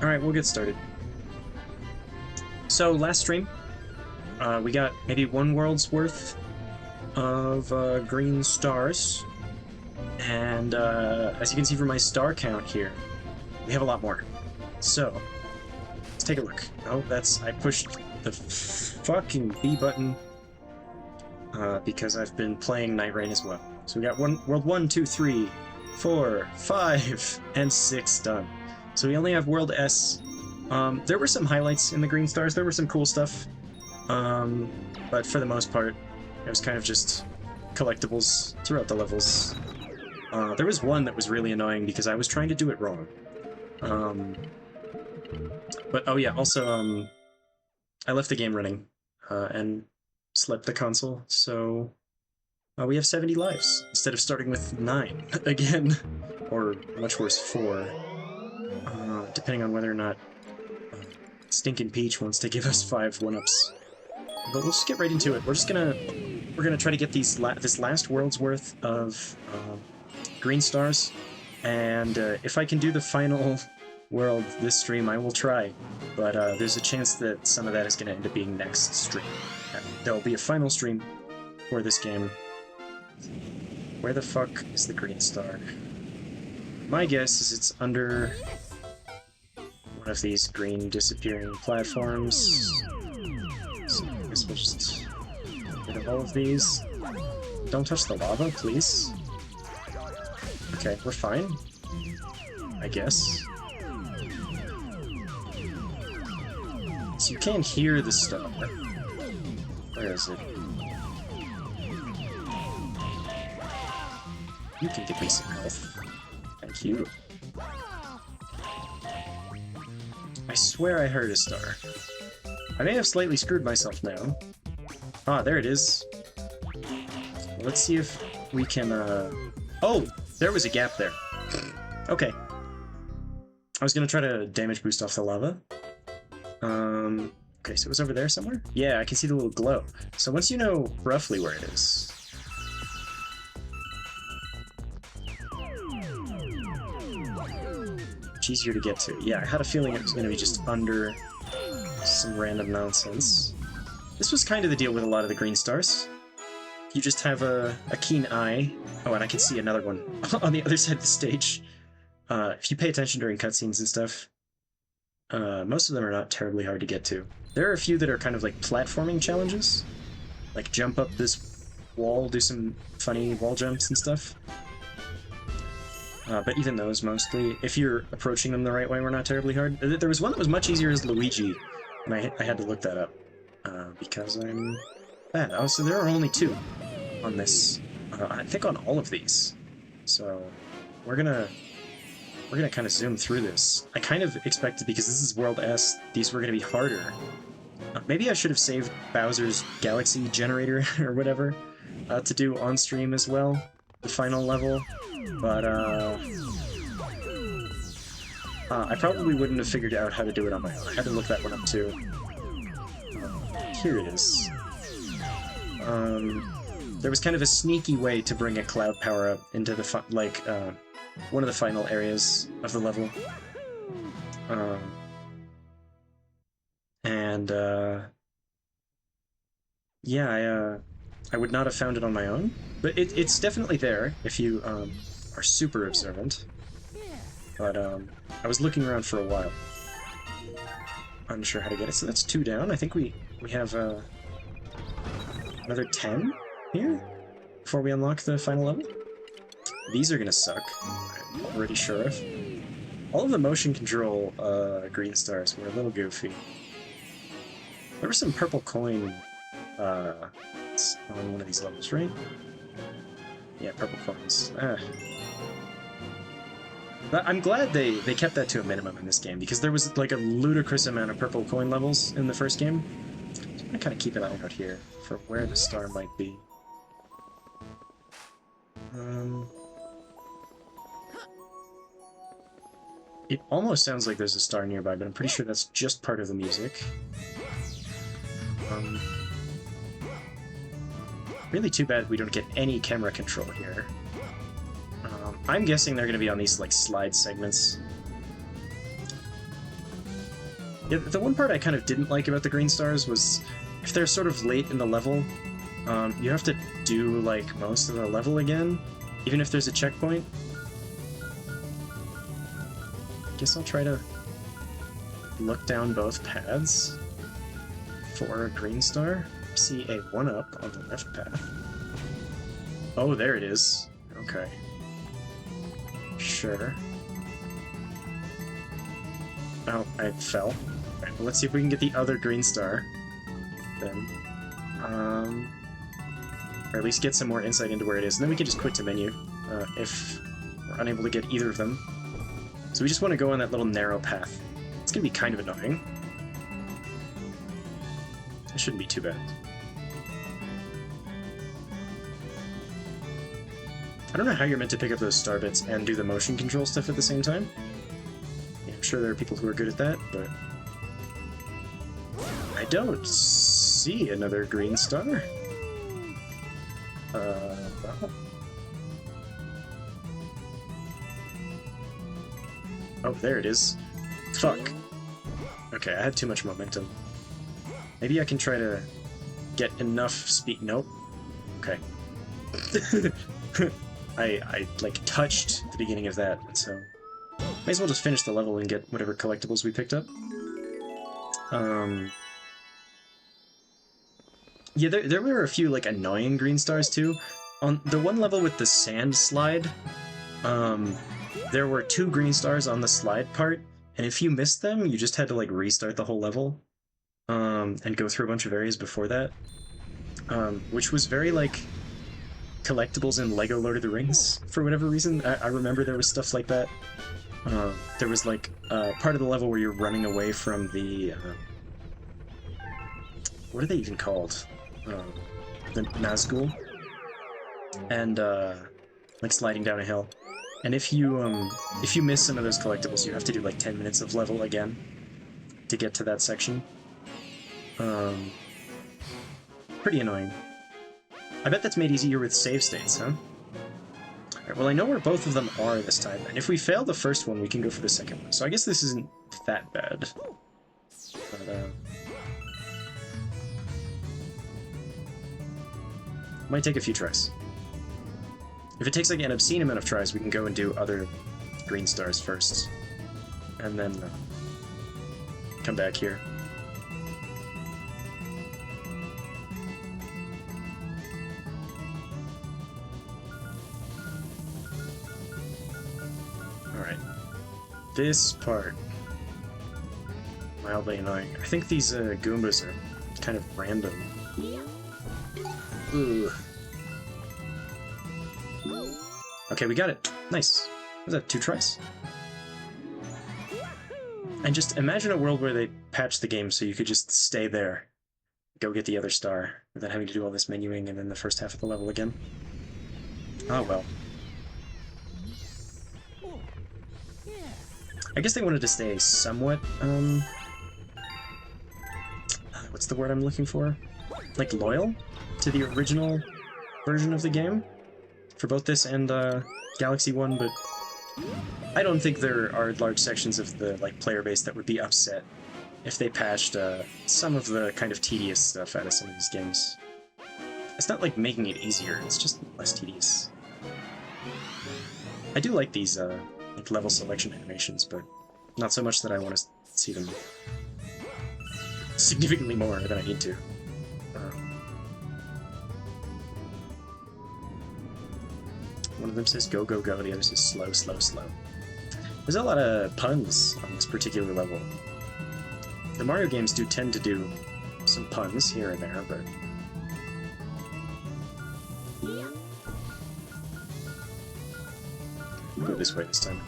Alright, we'll get started. So, last stream, we got maybe one world's worth of green stars. And as you can see from my star count here, we have a lot more. So, let's take a look. Oh, I pushed the fucking B button because I've been playing Night Rain as well. So we got world 1, 2, 3, 4, 5, and 6 done. So we only have world S. There were some highlights in the green stars, there were some cool stuff. But for the most part, it was kind of just collectibles throughout the levels. There was one that was really annoying because I was trying to do it wrong. But oh yeah, also, I left the game running, and slept the console, so we have 70 lives, instead of starting with 9 again, or much worse, 4, depending on whether or not Stinkin' Peach wants to give us 5 one-ups. But we'll just get right into it. We're gonna try to get this last world's worth of green stars, and if I can do the final world this stream, I will try. But there's a chance that some of that is going to end up being next stream. There'll be a final stream for this game. Where the fuck is the green star? My guess is it's under one of these green disappearing platforms. So I guess we'll just get rid of all of these. Don't touch the lava, please. Okay, we're fine, I guess. So you can hear the star. Where is it? You can give me some health. Thank you. I swear I heard a star. I may have slightly screwed myself now. Ah, there it is. Let's see if we can, Oh! There was a gap there. Okay. I was gonna try to damage boost off the lava. Okay, so it was over there somewhere? Yeah, I can see the little glow. So once you know roughly where it is... It's easier to get to. Yeah, I had a feeling it was gonna be just under some random nonsense. This was kind of the deal with a lot of the green stars. You just have a keen eye. Oh, and I can see another one on the other side of the stage. If you pay attention during cutscenes and stuff, most of them are not terribly hard to get to. There are a few that are kind of like platforming challenges. Like jump up this wall, do some funny wall jumps and stuff. But even those, mostly, if you're approaching them the right way, were not terribly hard. There was one that was much easier as Luigi, and I had to look that up. Because I'm bad. Oh, so there are only 2 on this. I think on all of these. So we're gonna kind of zoom through this. I kind of expected, because this is World S, these were gonna be harder. Maybe I should have saved Bowser's Galaxy Generator, or whatever, to do on stream as well, the final level. But, I probably wouldn't have figured out how to do it on my own. I had to look that one up too. Here it is. There was kind of a sneaky way to bring a cloud power-up into the, one of the final areas of the level. Yeah, I would not have found it on my own, but it's definitely there if you are super observant. But I was looking around for a while, unsure how to get it. So that's 2 down. I think we have another 10 here before we unlock the final level. These are gonna suck, I'm already sure of. All of the motion control green stars were a little goofy. There was some purple coin on one of these levels, right? Yeah, purple coins. But I'm glad they kept that to a minimum in this game, because there was like a ludicrous amount of purple coin levels in the first game. So I'm gonna kind of keep an eye out here for where the star might be. It almost sounds like there's a star nearby, but I'm pretty sure that's just part of the music. Really too bad we don't get any camera control here. I'm guessing they're going to be on these, like, slide segments. Yeah, the one part I kind of didn't like about the green stars was if they're sort of late in the level, you have to do like most of the level again, even if there's a checkpoint. Guess I'll try to look down both paths for a green star. See a 1-up on the left path. Oh, there it is. Okay. Sure. Oh, I fell. Alright, well, let's see if we can get the other green star. Then. Or at least get some more insight into where it is. And then we can just quit to menu if we're unable to get either of them. So we just want to go on that little narrow path. It's going to be kind of annoying. It shouldn't be too bad. I don't know how you're meant to pick up those star bits and do the motion control stuff at the same time. Yeah, I'm sure there are people who are good at that, but I don't see another green star. Well. Oh, there it is. Fuck. Okay, I had too much momentum. Maybe I can try to get enough speed. Nope. Okay. I like touched the beginning of that, so may as well just finish the level and get whatever collectibles we picked up. Yeah, there were a few like annoying green stars too. On the one level with the sand slide, there were 2 green stars on the slide part, and if you missed them, you just had to like restart the whole level, and go through a bunch of areas before that, which was very like collectibles in Lego Lord of the Rings for whatever reason. I remember there was stuff like that. There was like part of the level where you're running away from the what are they even called? The Nazgul, and like sliding down a hill. And if you miss some of those collectibles, you have to do like 10 minutes of level again to get to that section. Pretty annoying. I bet that's made easier with save states, huh? Alright, well I know where both of them are this time, and if we fail the first one, we can go for the second one. So I guess this isn't that bad. But, might take a few tries. If it takes like an obscene amount of tries, we can go and do other green stars first. And then come back here. Alright. This part. Mildly annoying. I think these Goombas are kind of random. Ooh. Okay, we got it. Nice. Was that 2 tries? And just imagine a world where they patched the game so you could just stay there, go get the other star, without having to do all this menuing and then the first half of the level again. Oh well. I guess they wanted to stay somewhat, what's the word I'm looking for? Like loyal to the original version of the game for both this and Galaxy 1, but I don't think there are large sections of the like player base that would be upset if they patched some of the kind of tedious stuff out of some of these games. It's not like making it easier, it's just less tedious. I do like these like level selection animations, but not so much that I want to see them significantly more than I need to. One of them says go, go, go, the other says slow, slow, slow. There's a lot of puns on this particular level. The Mario games do tend to do some puns here and there, but... We'll go this way this time.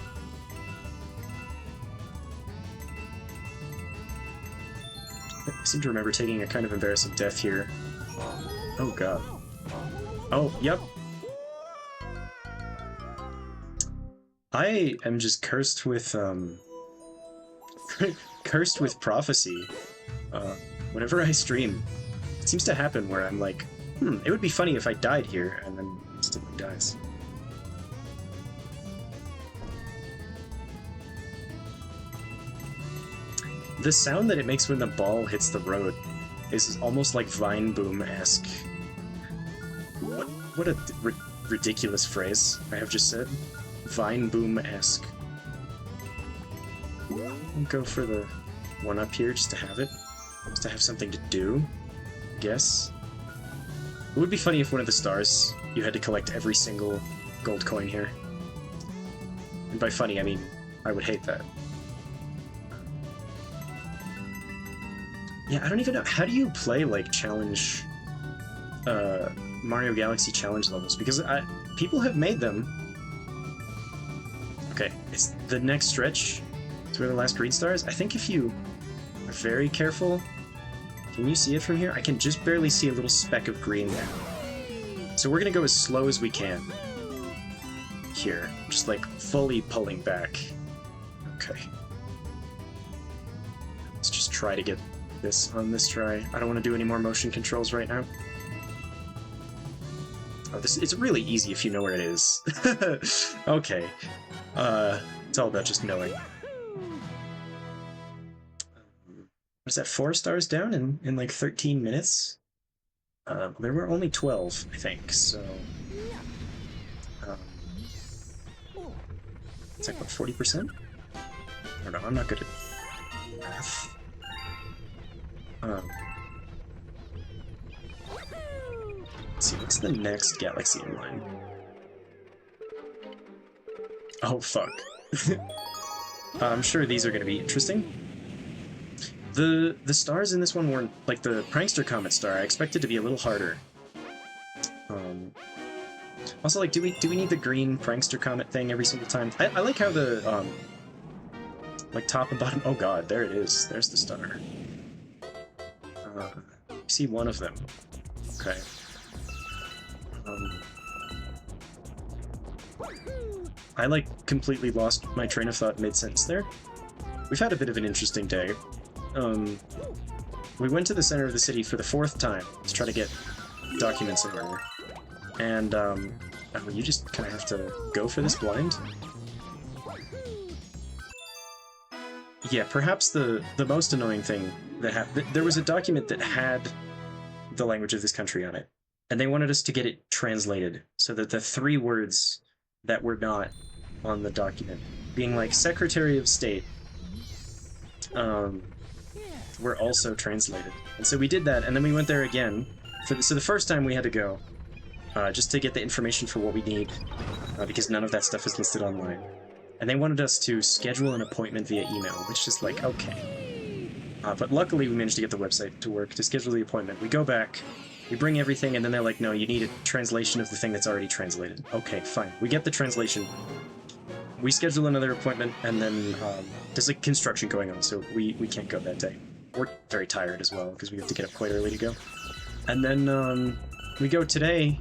I seem to remember taking a kind of embarrassing death here. Oh god. Oh, yep. I am just cursed with, cursed with prophecy. Whenever I stream, it seems to happen where I'm like, it would be funny if I died here, and then instantly dies. the sound that it makes when the ball hits the road is almost like Vine Boom-esque. What a ridiculous phrase I have just said. Vine Boom-esque. I'll go for the one up here just to have it. Just to have something to do, I guess. It would be funny if one of the stars, you had to collect every single gold coin here. And by funny, I mean, I would hate that. Yeah, I don't even know. How do you play, like, challenge... Mario Galaxy challenge levels? Because people have made them. Okay, it's the next stretch. It's where the last green star is. I think if you are very careful... Can you see it from here? I can just barely see a little speck of green there. So we're gonna go as slow as we can. Here. Just, like, fully pulling back. Okay. Let's just try to get this on this try. I don't want to do any more motion controls right now. Oh, it's really easy if you know where it is. Okay. It's all about just knowing. Was that 4 stars down in like 13 minutes? There were only 12, I think, so... it's like, what, 40%? I don't know, I'm not good at math. Let's see, what's the next galaxy in line? Oh, fuck. I'm sure these are going to be interesting. The stars in this one weren't, like, the Prankster Comet star, I expected to be a little harder. Also, like, do we need the green Prankster Comet thing every single time? I like how the, like, top and bottom... Oh god, there it is. There's the star. See one of them. Okay. I, like, completely lost my train of thought mid-sentence there. We've had a bit of an interesting day. We went to the center of the city for the 4th time to try to get documents in order. And, oh, you just kind of have to go for this blind? Yeah, perhaps the most annoying thing that happened... There was a document that had the language of this country on it, and they wanted us to get it translated, so that the 3 words that were not on the document, being like Secretary of State, were also translated. And so we did that, and then we went there again. So the first time we had to go, just to get the information for what we need, because none of that stuff is listed online. And they wanted us to schedule an appointment via email, which is like, okay. But luckily we managed to get the website to work to schedule the appointment. We go back, we bring everything, and then they're like, no, you need a translation of the thing that's already translated. Okay, fine. We get the translation. We schedule another appointment, and then there's like construction going on, so we can't go that day. We're very tired as well, because we have to get up quite early to go. And then we go today,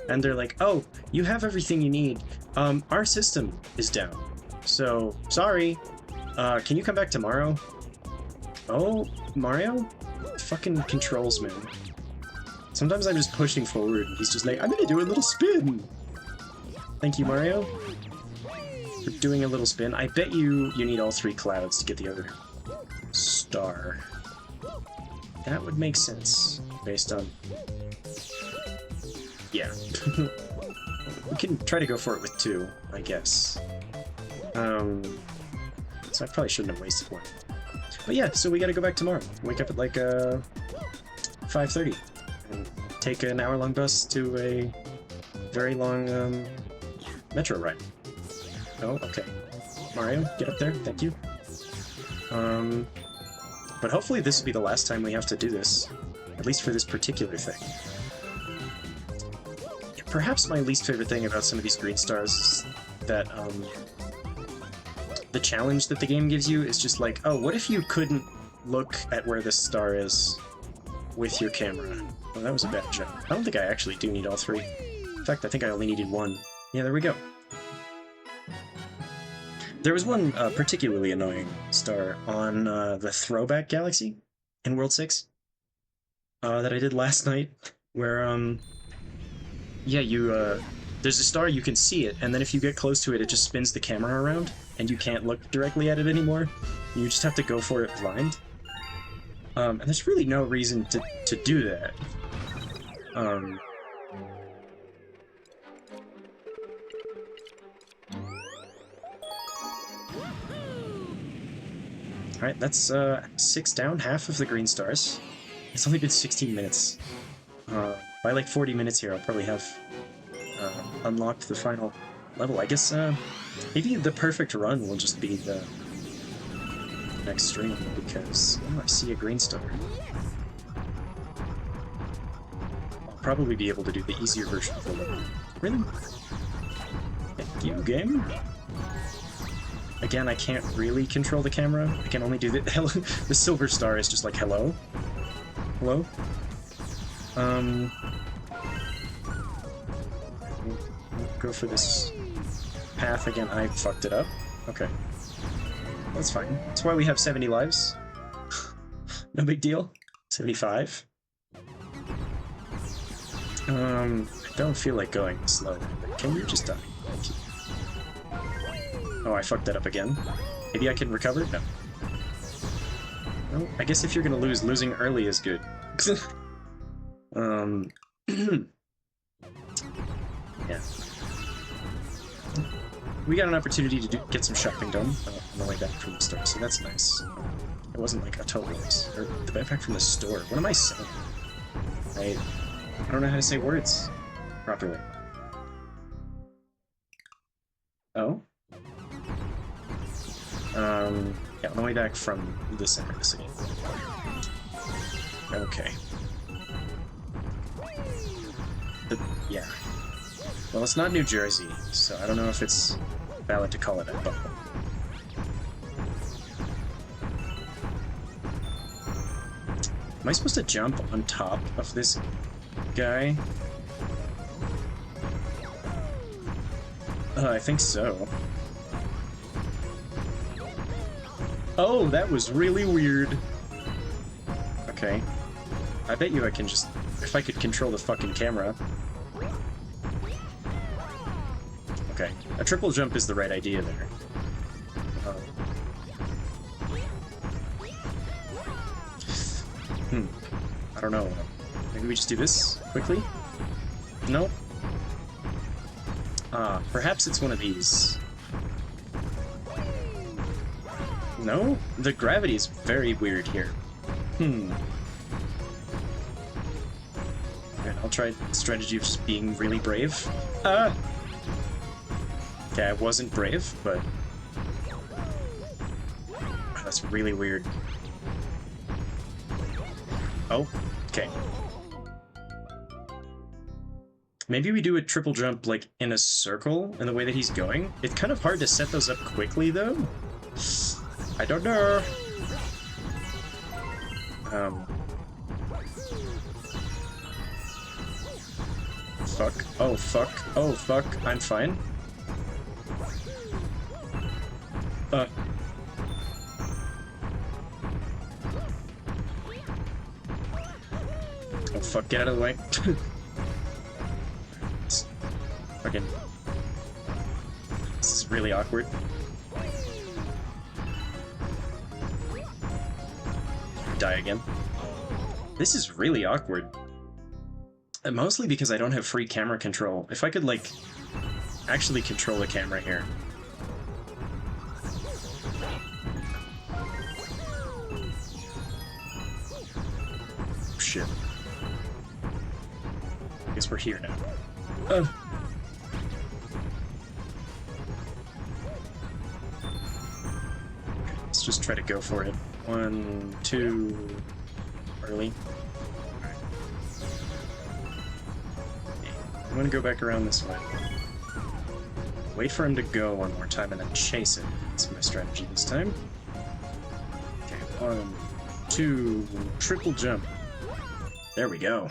and they're like, oh, you have everything you need. Our system is down. So, sorry. Can you come back tomorrow? Oh, Mario? Fucking controls, man. Sometimes I'm just pushing forward, and he's just like, I'm gonna do a little spin! Thank you, Mario, for doing a little spin. I bet you need all 3 clouds to get the other star. That would make sense, based on... Yeah. We can try to go for it with 2, I guess. So I probably shouldn't have wasted one. But yeah, so we gotta go back tomorrow. Wake up at like 5:30 and take an hour-long bus to a very long metro ride. Oh, okay. Mario, get up there. Thank you. But hopefully this will be the last time we have to do this, at least for this particular thing. Perhaps my least favorite thing about some of these green stars is that the challenge that the game gives you is just like, oh, what if you couldn't look at where this star is with your camera? Well, that was a bad joke. I don't think I actually do need all 3. In fact, I think I only needed 1. Yeah, there we go. There was one particularly annoying star on the Throwback Galaxy in World 6 that I did last night, where, yeah, there's a star, you can see it, and then if you get close to it, it just spins the camera around, and you can't look directly at it anymore. You just have to go for it blind. And there's really no reason to do that. Alright, that's 6 down, half of the green stars. It's only been 16 minutes. By like 40 minutes here, I'll probably have unlocked the final level. I guess maybe the perfect run will just be the next stream, because I see a green star. I'll probably be able to do the easier version of the level. Really? Thank you, game. Again, I can't really control the camera. I can only do the hello. The silver star is just like hello. Hello. Go for this path again. I fucked it up. Okay, that's fine. That's why we have 70 lives. No big deal. 75. I don't feel like going slow. Can you just die? Thank you. Oh, I fucked that up again. Maybe I can recover? No. No, I guess if you're gonna lose, losing early is good. Yeah. We got an opportunity to get some shopping done on the way back from the store, so that's nice. It wasn't like a total loss. Or the backpack from the store. What am I saying? I don't know how to say words properly. Oh? Yeah, on the way back from the center of the city. Okay. Yeah. Well, it's not New Jersey, so I don't know if it's valid to call it a bubble. Am I supposed to jump on top of this guy? I think so. Oh, that was really weird. Okay. I bet you I can just... If I could control the fucking camera. Okay. A triple jump is the right idea there. I don't know. Maybe we just do this quickly? Nope. Perhaps it's one of these. No? The gravity is very weird here. Alright, I'll try the strategy of just being really brave. Okay, I wasn't brave, but... That's really weird. Oh, okay. Maybe we do a triple jump, like, in a circle, in the way that he's going. It's kind of hard to set those up quickly, though. I don't know. Fuck. Oh, fuck. Oh, fuck. I'm fine. Oh, fuck. Get out of the way. Fucking... This is really awkward. Die again. This is really awkward. And mostly because I don't have free camera control. If I could, like, actually control the camera here. Oh, shit. I guess we're here now. Oh. Okay, let's just try to go for it. 1, 2... Early. Alright. I'm gonna go back around this way. Wait for him to go one more time and then chase it. That's my strategy this time. Okay, 1, 2... Triple jump. There we go.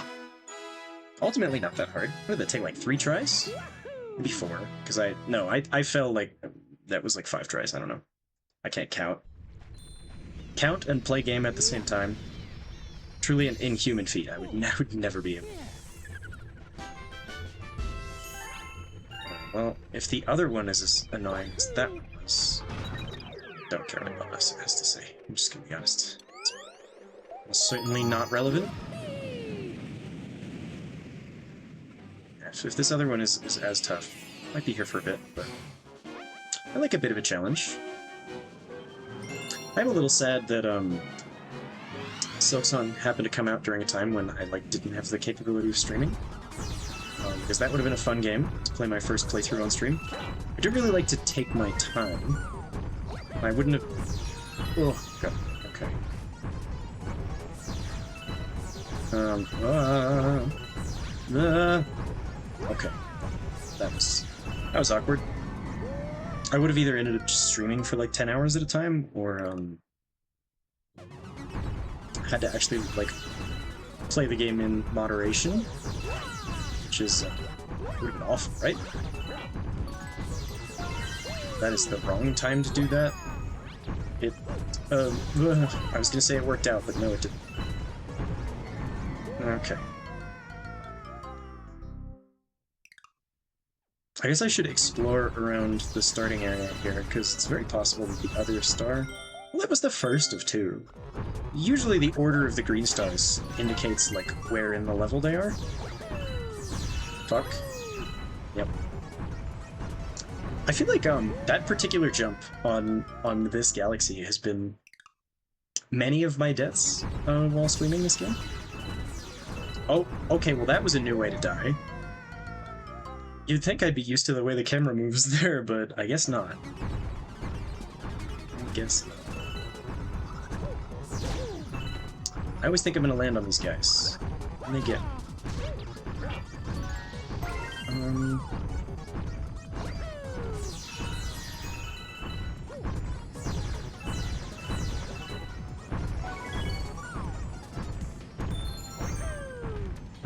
Ultimately not that hard. What did that take, like 3 tries? Maybe 4, because I fell like, that was like 5 tries, I don't know. I can't count. Count and play game at the same time. Truly an inhuman feat. I would never be able. Well, if the other one is as annoying as that one was, don't care what else it has to say. I'm just gonna be honest. Certainly not relevant. If this other one is as tough, might be here for a bit, but I like a bit of a challenge. I'm a little sad that Silksong happened to come out during a time when I didn't have the capability of streaming, because that would have been a fun game to play my first playthrough on stream. I do really like to take my time. I wouldn't have. Oh god. Okay. Okay. That was awkward. I would have either ended up just streaming for like 10 hours at a time, or had to actually play the game in moderation, which is would have been awful, right? That is the wrong time to do that. It I was gonna say it worked out, but no, it didn't. Okay. I guess I should explore around the starting area here, because it's very possible that the other star... Well, that was the first of two. Usually the order of the green stars indicates, where in the level they are. Fuck. Yep. I feel like, that particular jump on this galaxy has been many of my deaths while streaming this game. Oh, okay, well that was a new way to die. You'd think I'd be used to the way the camera moves there, but I guess not. I guess not. I always think I'm gonna land on these guys. And they get...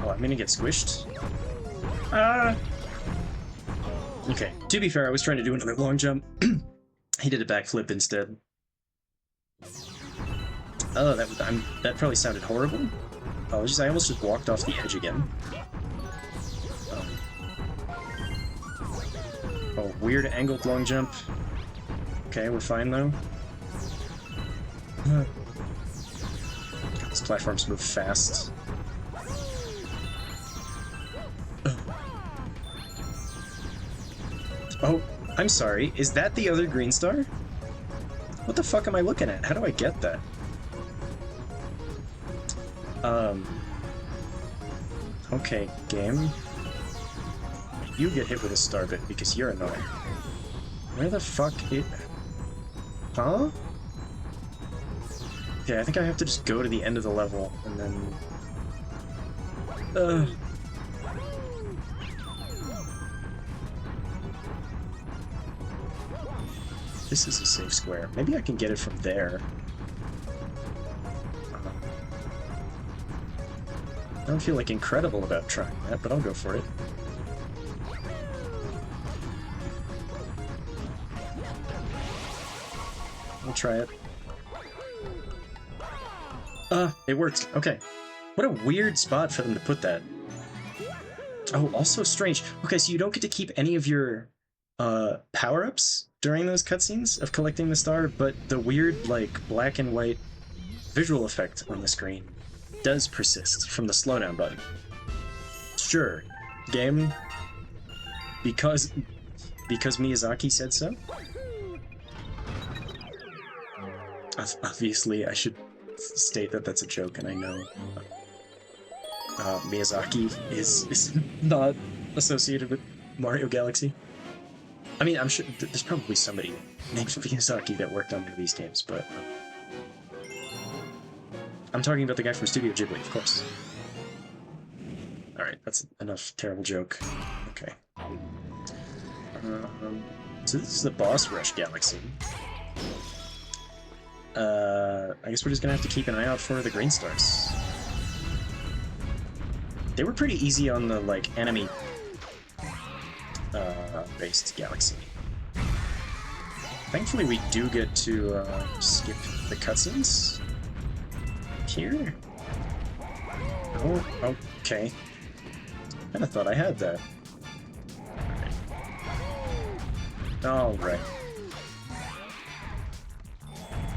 Oh, I'm gonna get squished. Okay, to be fair, I was trying to do another long jump. He did a backflip instead. Oh, that probably sounded horrible. Apologies, I almost just walked off the edge again. Oh, weird angled long jump. Okay, we're fine though. God, these platforms move fast. Oh, I'm sorry. Is that the other green star? What the fuck am I looking at? How do I get that? Okay, game. You get hit with a star bit because you're annoying. Where the fuck it... Huh? Okay, I think I have to just go to the end of the level, and then... This is a safe square. Maybe I can get it from there. I don't feel incredible about trying that, but I'll go for it. I'll try it. It worked. Okay. What a weird spot for them to put that. Oh, also strange. Okay, so you don't get to keep any of your power-ups during those cutscenes of collecting the star, but the weird, black and white visual effect on the screen does persist from the slowdown button. Sure, game, because Miyazaki said so? Obviously, I should state that that's a joke, and I know Miyazaki is not associated with Mario Galaxy. I mean, I'm sure there's probably somebody named Miyazaki that worked on one of these games, but I'm talking about the guy from Studio Ghibli, of course. Alright, that's enough terrible joke. Okay. So this is the boss rush galaxy. I guess we're just gonna have to keep an eye out for the green stars. They were pretty easy on the, enemy based galaxy. Thankfully we do get to skip the cutscenes here. Oh, okay. Kinda thought I had that. Alright.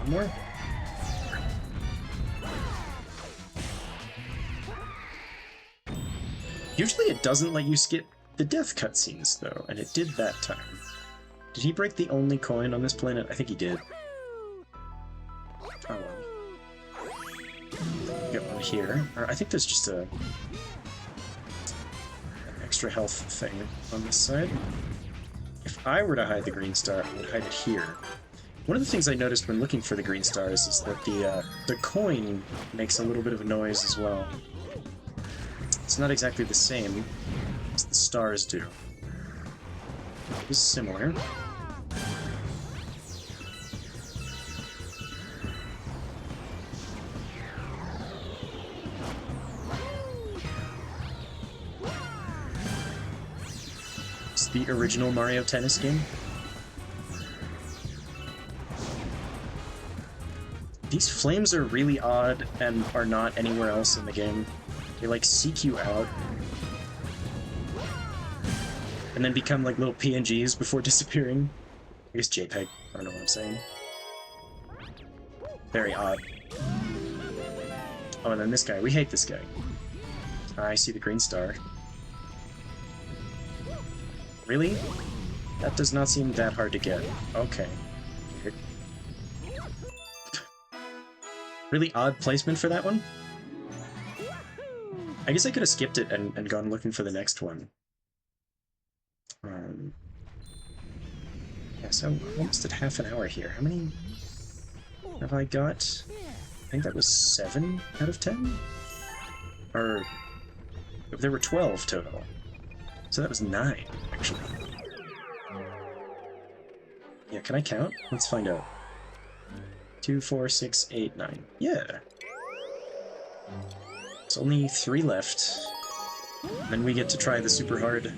One more? Usually it doesn't let you skip the death cutscenes, though, and it did that time. Did he break the only coin on this planet? I think he did. Oh well. Get one here. Or I think there's just an extra health thing on this side. If I were to hide the green star, I would hide it here. One of the things I noticed when looking for the green stars is that the coin makes a little bit of a noise as well. It's not exactly the same as the stars do. It is similar. It's the original Mario Tennis game. These flames are really odd and are not anywhere else in the game. They like seek you out and then become like little PNGs before disappearing. I guess JPEG. I don't know what I'm saying. Very odd. Oh, and then this guy. We hate this guy. I see the green star. Really? That does not seem that hard to get. Okay. Really odd placement for that one. I guess I could have skipped it and gone looking for the next one. Yeah, so I'm almost at half an hour here. How many have I got? I think that was 7 out of 10? Or there were 12 total. So that was 9, actually. Yeah, can I count? Let's find out. 2, 4, 6, 8, 9. Yeah. It's only 3 left. Then we get to try the super hard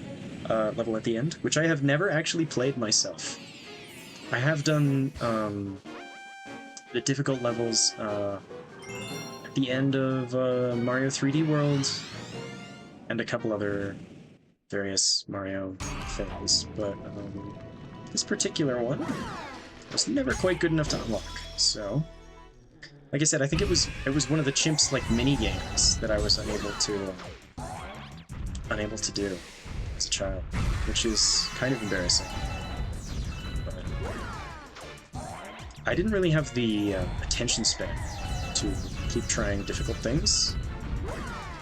level at the end, which I have never actually played myself. I have done the difficult levels at the end of Mario 3D World and a couple other various Mario things, but this particular one was never quite good enough to unlock. So, like I said, I think it was one of the Chimp's like mini games that I was unable to do as a child, which is kind of embarrassing. But I didn't really have the attention span to keep trying difficult things.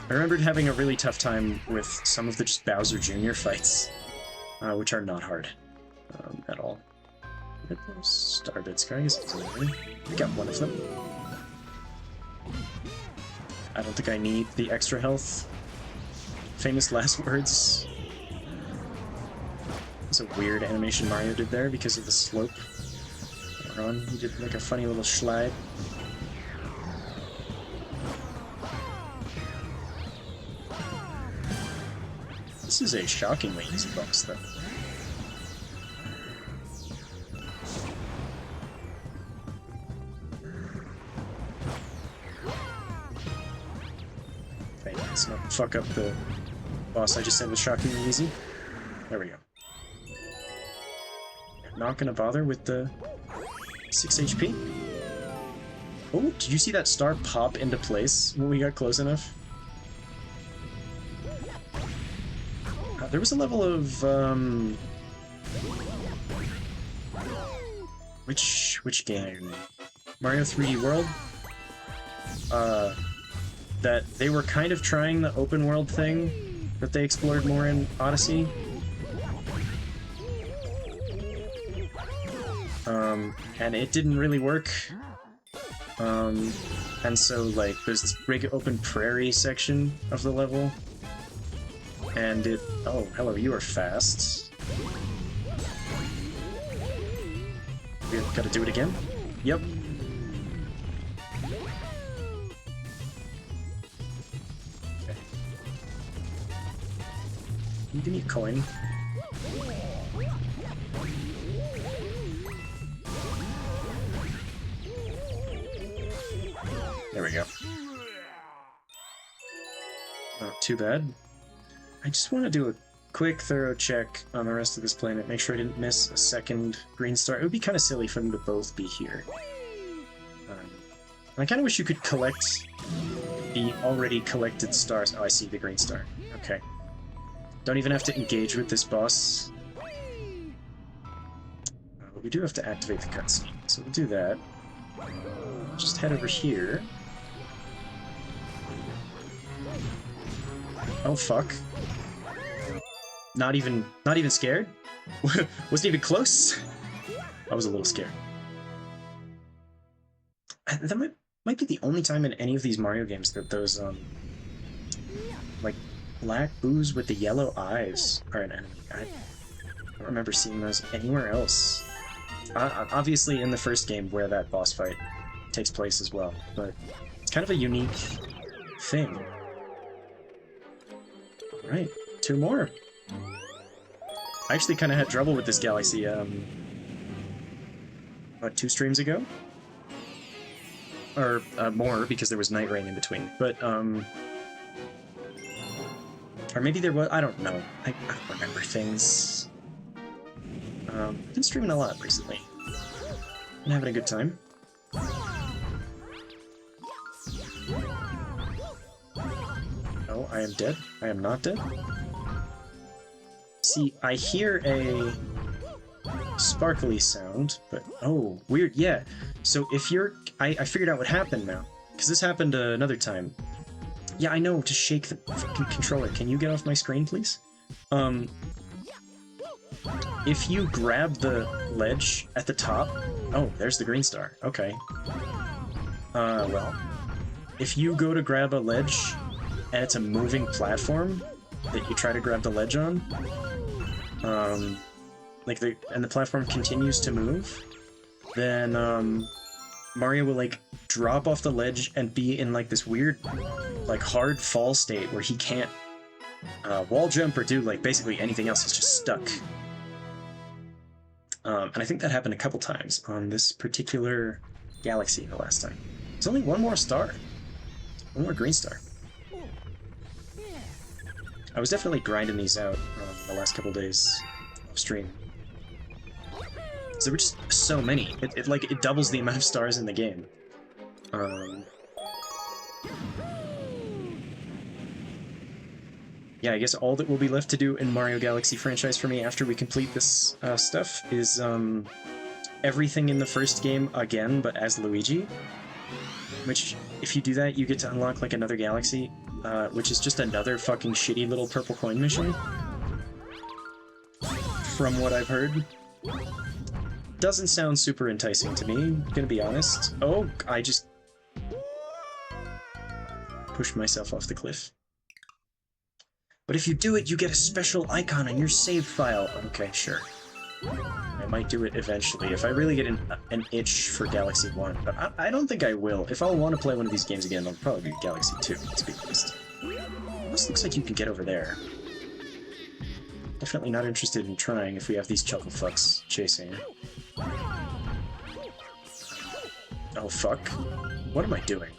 I remembered having a really tough time with some of the just Bowser Jr. fights, which are not hard at all. Get those star bits, guys. We got one of them. I don't think I need the extra health. Famous last words. That's a weird animation Mario did there because of the slope. He did like a funny little slide. This is a shockingly easy boss, though. Okay, let's not fuck up the boss I just said was shockingly easy. There we go. Not gonna bother with the 6 HP. Oh, did you see that star pop into place when we got close enough? There was a level of, which game? Mario 3D World? That they were kind of trying the open world thing that they explored more in Odyssey. And it didn't really work. And so, like, there's this big open prairie section of the level. And it... Oh, hello, you are fast. We gotta do it again? Yep. Okay. Can you give me a coin? There we go. Not too bad. I just want to do a quick, thorough check on the rest of this planet, make sure I didn't miss a second green star. It would be kind of silly for them to both be here. I kind of wish you could collect the already collected stars. Oh, I see the green star. Okay. Don't even have to engage with this boss. But we do have to activate the cutscene, so we'll do that. Just head over here. Oh fuck. Not even scared? Wasn't even close? I was a little scared. That might be the only time in any of these Mario games that those, like, black boos with the yellow eyes are an enemy. I don't remember seeing those anywhere else. Obviously in the first game where that boss fight takes place as well, but it's kind of a unique thing. Alright, 2 more. I actually kind of had trouble with this galaxy, what, 2 streams ago? Or, more, because there was Night Rain in between, but, or maybe there was, I don't know. I don't remember things. I've been streaming a lot recently. Been having a good time. Oh, I am dead. I am not dead. See, I hear a sparkly sound, but oh, weird, yeah. So if you're... I figured out what happened now, because this happened another time. Yeah, I know, to shake the fucking controller. Can you get off my screen, please? If you grab the ledge at the top... Oh, there's the green star. Okay. Well... If you go to grab a ledge, and it's a moving platform that you try to grab the ledge on, and the platform continues to move, then, Mario will, like, drop off the ledge and be in, like, this weird, like, hard fall state where he can't, wall jump or do, like, basically anything else. He's just stuck. And I think that happened a couple times on this particular galaxy the last time. There's only one more star. One more green star. I was definitely grinding these out the last couple days of stream. There were just so many. It doubles the amount of stars in the game. Yeah, I guess all that will be left to do in Mario Galaxy franchise for me after we complete this stuff is everything in the first game again, but as Luigi. Which, if you do that, you get to unlock like another galaxy, which is just another fucking shitty little purple coin mission. From what I've heard. Doesn't sound super enticing to me, gonna be honest. Oh, I just pushed myself off the cliff. But if you do it, you get a special icon on your save file. Okay, sure. I might do it eventually, if I really get an itch for Galaxy 1. But I don't think I will. If I'll want to play one of these games again, it'll probably be Galaxy 2, let's be honest. This looks like you can get over there. Definitely not interested in trying if we have these chuckle fucks chasing. Oh, fuck. What am I doing?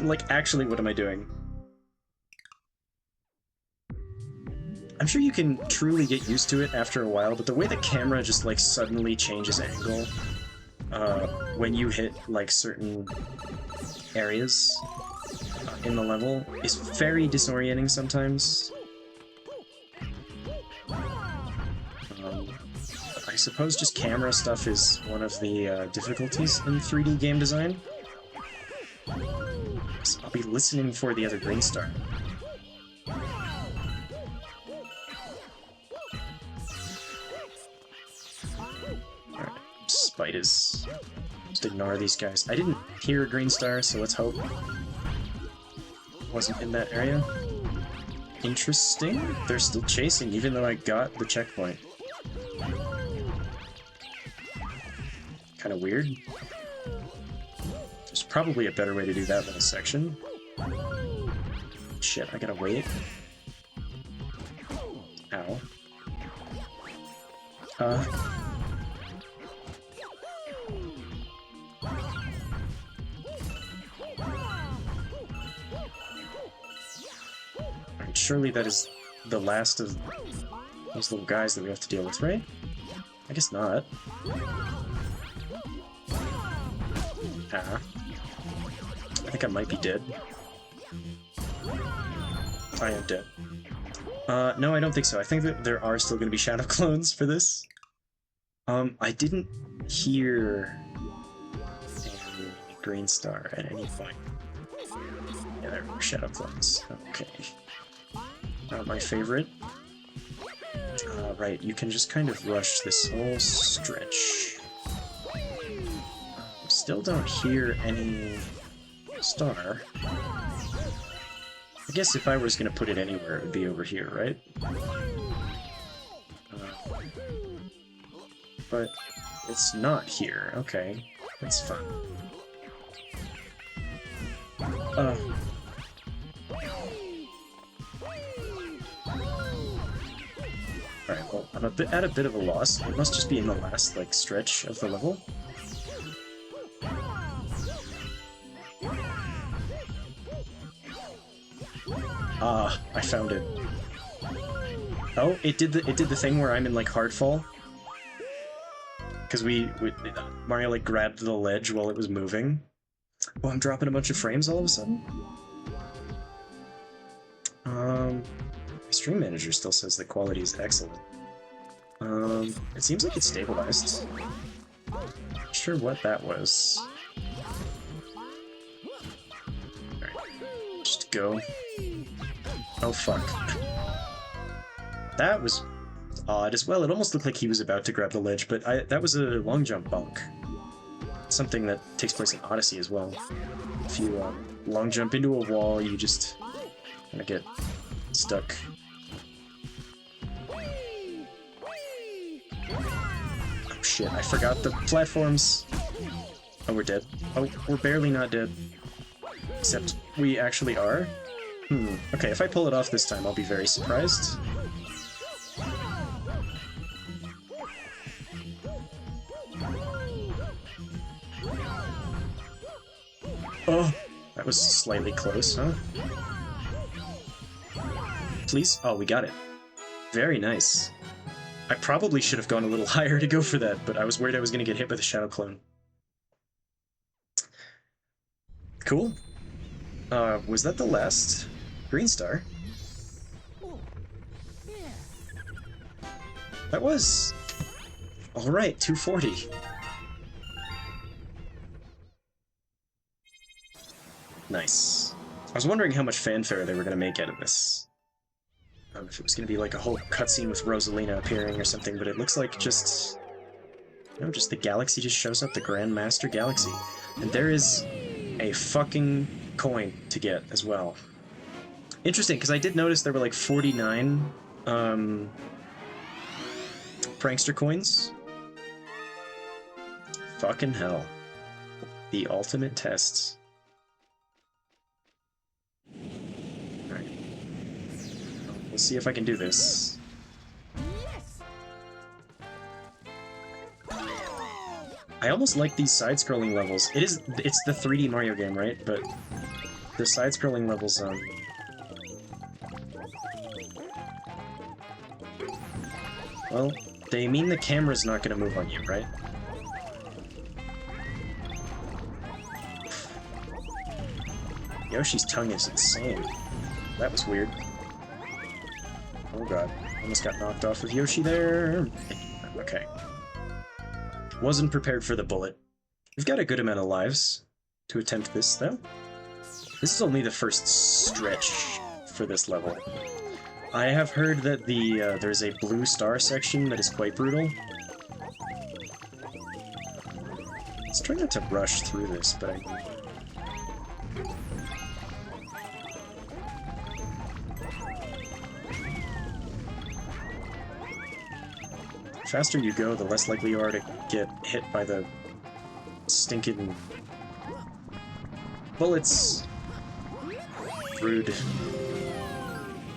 Like, actually, what am I doing? I'm sure you can truly get used to it after a while, but the way the camera just, like, suddenly changes angle when you hit, like, certain areas in the level is very disorienting sometimes. I suppose just camera stuff is one of the difficulties in 3D game design. So I'll be listening for the other green star. Alright, spiders. Just ignore these guys. I didn't hear a green star, so let's hope it wasn't in that area. Interesting. They're still chasing, even though I got the checkpoint. Kind of weird. There's probably a better way to do that than a section. Shit, I gotta wait. Ow. Alright, surely that is the last of those little guys that we have to deal with, right? I guess not. Ah. I think I might be dead. I am dead. No, I don't think so. I think that there are still going to be shadow clones for this. I didn't hear a green star at any point. Yeah, there were shadow clones. Okay. Not my favorite. Right, you can just kind of rush this whole stretch. Still don't hear any star. I guess if I was going to put it anywhere, it would be over here, right? But it's not here. Okay, that's fun. Alright, well, I'm at a bit of a loss. It must just be in the last, like, stretch of the level. Ah, I found it. Oh, it did the thing where I'm in, like, hardfall. Because Mario, like, grabbed the ledge while it was moving. Oh, I'm dropping a bunch of frames all of a sudden? My stream manager still says the quality is excellent. It seems like it's stabilized. Not sure what that was. Alright, just go. Oh, fuck. That was odd as well. It almost looked like he was about to grab the ledge, but that was a long jump bunk. Something that takes place in Odyssey as well. If you long jump into a wall, you just kind of get stuck. Oh shit, I forgot the platforms. Oh, we're dead. Oh, we're barely not dead. Except we actually are. Okay, if I pull it off this time, I'll be very surprised. Oh, that was slightly close, huh? Please? Oh, we got it. Very nice. I probably should have gone a little higher to go for that, but I was worried I was going to get hit by the Shadow Clone. Cool. Was that the last green star? That was. Alright, 240. Nice. I was wondering how much fanfare they were going to make out of this. If it was going to be like a whole cutscene with Rosalina appearing or something, but it looks like just... You know, just the galaxy just shows up, the Grand Master Galaxy. And there is a fucking coin to get as well. Interesting, because I did notice there were like 49 prankster coins. Fucking hell. The ultimate tests. Alright. We'll see if I can do this. I almost like these side-scrolling levels. It's the 3D Mario game, right? But the side-scrolling levels, well, they mean the camera's not gonna move on you, right? Yoshi's tongue is insane. That was weird. Oh god. Almost got knocked off of Yoshi there. Okay. Wasn't prepared for the bullet. We've got a good amount of lives to attempt this, though. This is only the first stretch for this level. I have heard that there's a blue star section that is quite brutal. Let's try not to rush through this, but the faster you go, the less likely you are to get hit by the stinking bullets. Rude.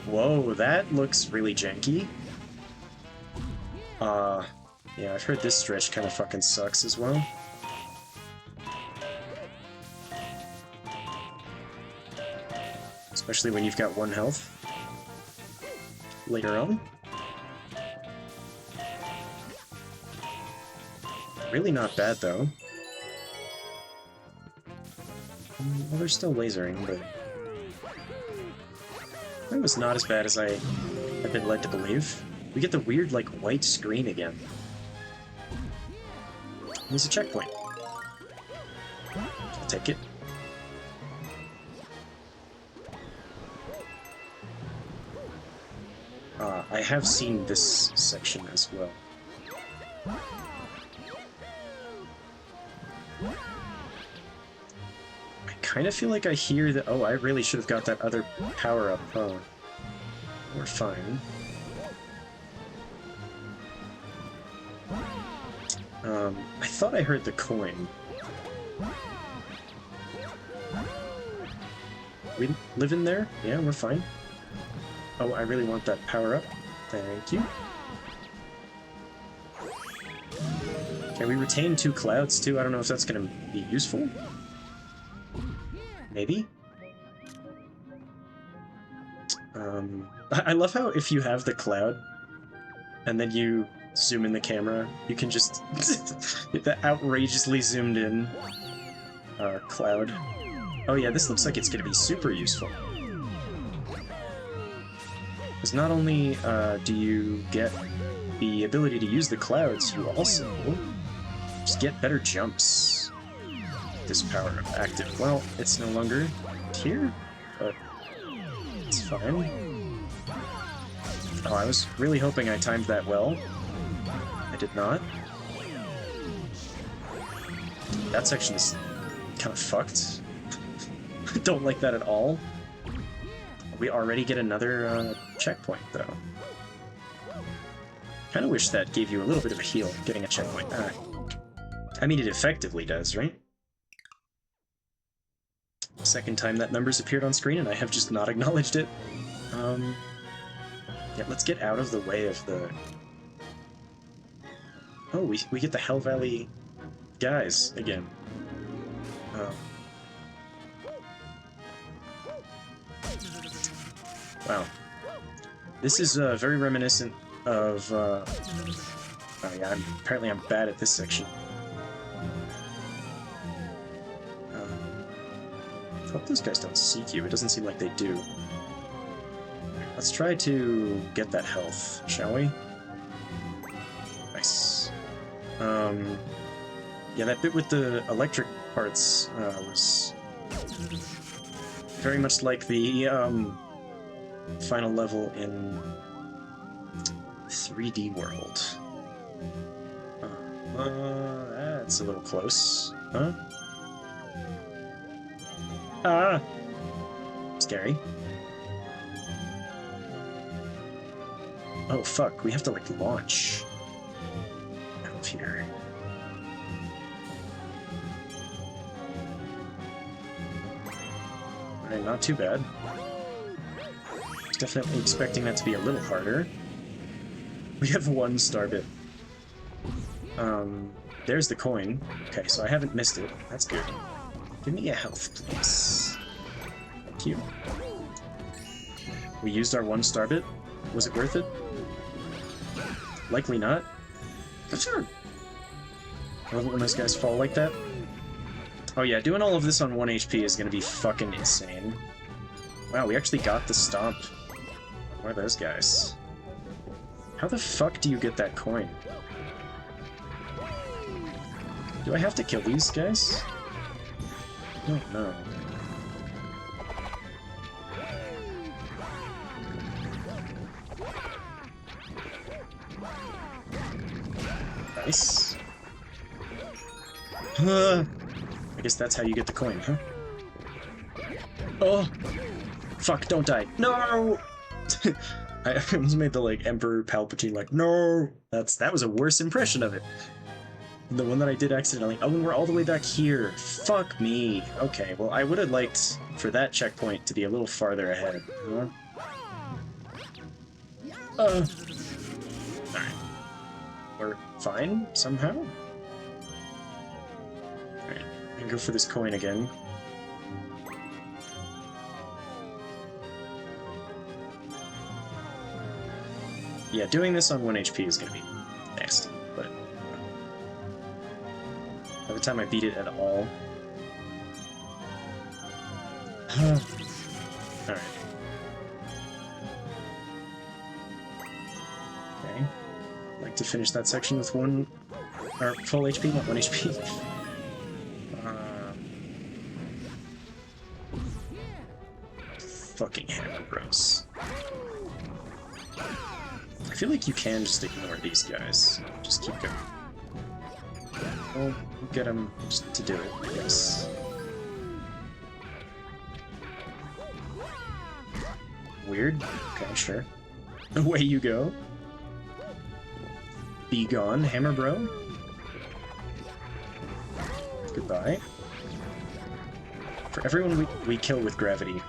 Whoa, that looks really janky. Yeah, I've heard this stretch kind of fucking sucks as well. Especially when you've got 1 health. Later on. Really not bad, though. Well, they're still lasering, but... That was not as bad as I I've been led to believe. We get the weird, like, white screen again. There's a checkpoint. I'll take it. I have seen this section as well. I kind of feel like I hear that. Oh, I really should have got that other power-up. Oh, we're fine. I thought I heard the coin. We live in there? Yeah, we're fine. Oh, I really want that power-up. Thank you. Can we retain 2 clouds, too? I don't know if that's going to be useful. Maybe? I love how if you have the cloud, and then you zoom in the camera, you can just get that outrageously zoomed in cloud. Oh yeah, this looks like it's going to be super useful. Because not only do you get the ability to use the clouds, you also just get better jumps. This power-up active. Well, it's no longer here, but it's fine. Oh, I was really hoping I timed that well. I did not. That section is kind of fucked. I don't like that at all. We already get another checkpoint, though. Kind of wish that gave you a little bit of a heal, getting a checkpoint. I mean, it effectively does, right? Second time that number's appeared on screen, and I have just not acknowledged it. Yeah, let's get out of the way of the... Oh, we get the Hell Valley guys again. Wow. This is very reminiscent of... Oh yeah, apparently I'm bad at this section. I hope those guys don't seek you. It doesn't seem like they do. Let's try to get that health, shall we? Nice. Yeah, that bit with the electric parts was very much like the final level in 3D World. That's a little close. Huh? Ah! Scary. Oh fuck, we have to like launch out of here. Alright, not too bad. Was definitely expecting that to be a little harder. We have 1 star bit. There's the coin. Okay, so I haven't missed it. That's good. Give me a health, please. Thank you. We used our 1 star bit. Was it worth it? Likely not. But sure. I love it when those guys fall like that. Oh yeah, doing all of this on 1 HP is gonna be fucking insane. Wow, we actually got the stomp. What are those guys? How the fuck do you get that coin? Do I have to kill these guys? Oh no. Nice. I guess that's how you get the coin, huh? Oh! Fuck, don't die. No! I almost made the, like, Emperor Palpatine, like, no! That was a worse impression of it. The one that I did accidentally. Oh, and we're all the way back here. Fuck me. Okay, well, I would have liked for that checkpoint to be a little farther ahead. Huh? Alright. We're fine, somehow? Alright, and go for this coin again. Yeah, doing this on 1 HP is gonna be nasty, but... by the time I beat it at all... Alright. Okay. Like to finish that section with one... or full HP, not 1 HP. Fucking hammer bros. I feel like you can just ignore these guys. Just keep going. We'll get him just to do it, I guess. Weird. Okay, sure. Away you go. Be gone, hammer bro. Goodbye. For everyone we kill with gravity,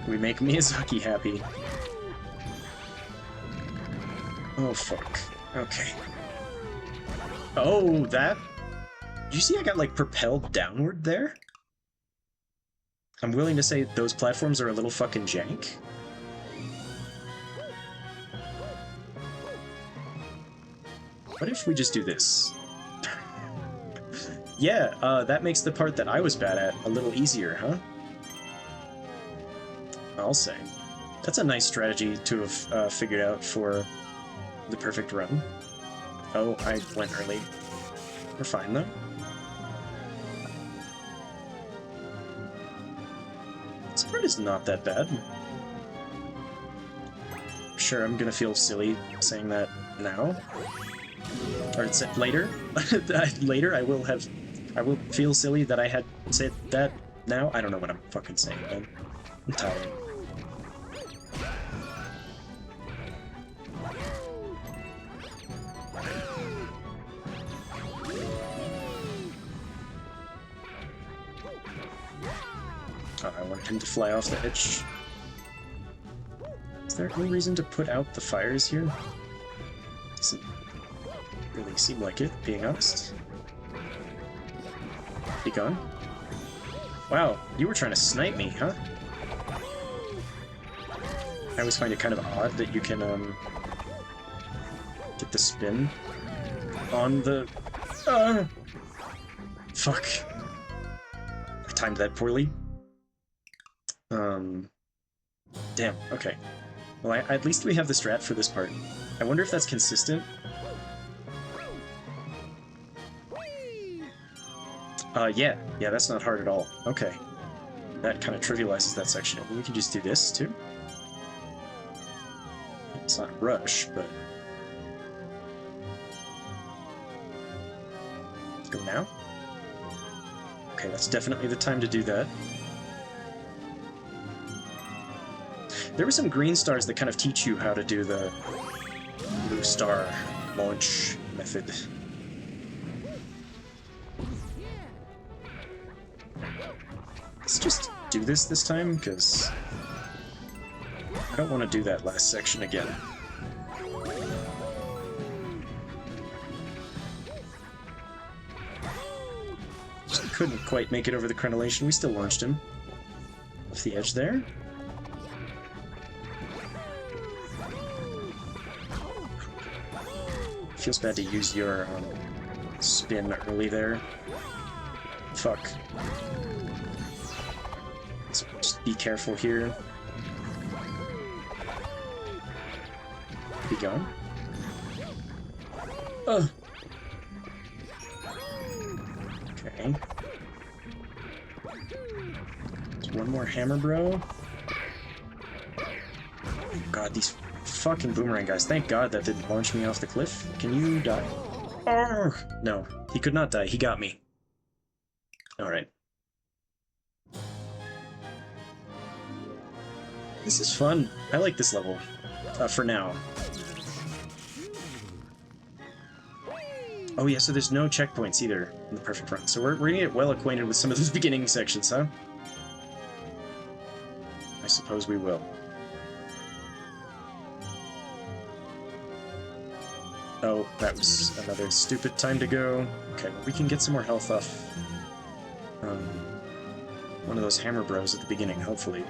we make Miyazaki happy. Oh, fuck. Okay. Oh, that... Did you see I got, like, propelled downward there? I'm willing to say those platforms are a little fucking jank. What if we just do this? Yeah, that makes the part that I was bad at a little easier, huh? I'll say. That's a nice strategy to have figured out for the perfect run. Oh, I went early. We're fine, though. This part is not that bad. Sure, I'm gonna feel silly saying that now. Or it's later. Later, I will feel silly that I had said that now. I don't know what I'm fucking saying, man. I'm tired. I wanted him to fly off the edge. Is there any reason to put out the fires here? Doesn't really seem like it, being honest. Be gone. Wow, you were trying to snipe me, huh? I always find it kind of odd that you can, get the spin on the... Fuck. I timed that poorly. Damn, okay. Well, at least we have the strat for this part. I wonder if that's consistent. Yeah, that's not hard at all. Okay. That kind of trivializes that section. We can just do this, too. It's not rush, but... Go now? Okay, that's definitely the time to do that. There were some green stars that kind of teach you how to do the blue star launch method. Let's just do this time, because I don't want to do that last section again. Just couldn't quite make it over the crenellation. We still launched him off the edge there. Feels bad to use your spin early there. Fuck. Let's just be careful here. Be gone. Ugh. Okay. There's one more hammer, bro. Oh god, these fucking boomerang guys. Thank god that didn't launch me off the cliff. Can you die? Oh! No, he could not die. He got me. Alright. This is fun. I like this level. For now. Oh yeah, so there's no checkpoints either in the perfect run. So we're gonna get well acquainted with some of those beginning sections, huh? I suppose we will. Oh, that was another stupid time to go. Okay, well, we can get some more health off one of those hammer bros at the beginning, hopefully.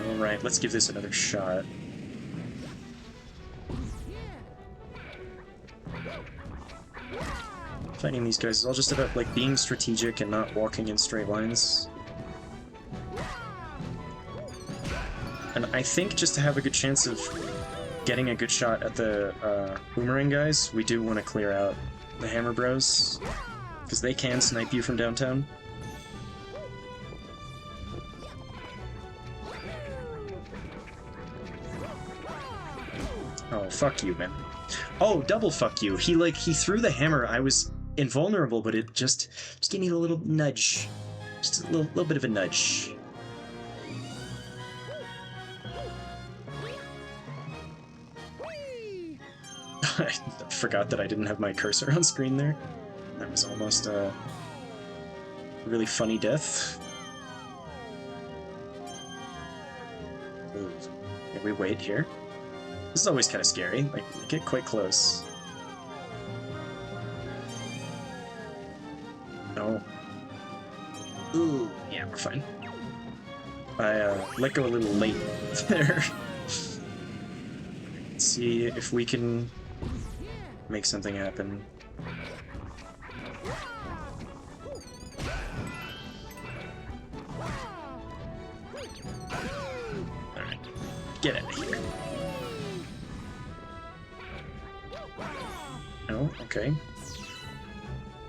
Alright, let's give this another shot. Fighting these guys is all just about, like, being strategic and not walking in straight lines. And I think just to have a good chance of getting a good shot at the boomerang guys, we do want to clear out the Hammer Bros, because they can snipe you from downtown. Oh, fuck you, man. Oh, double fuck you. He threw the hammer. I was invulnerable, but it just gave me a little nudge. Just a little bit of a nudge. I forgot that I didn't have my cursor on screen there. That was almost a really funny death. Ooh. Can we wait here? This is always kind of scary. Like, get quite close. No. Ooh, yeah, we're fine. I let go a little late there. Let's see if we can make something happen. Alright, get out of here. No, okay.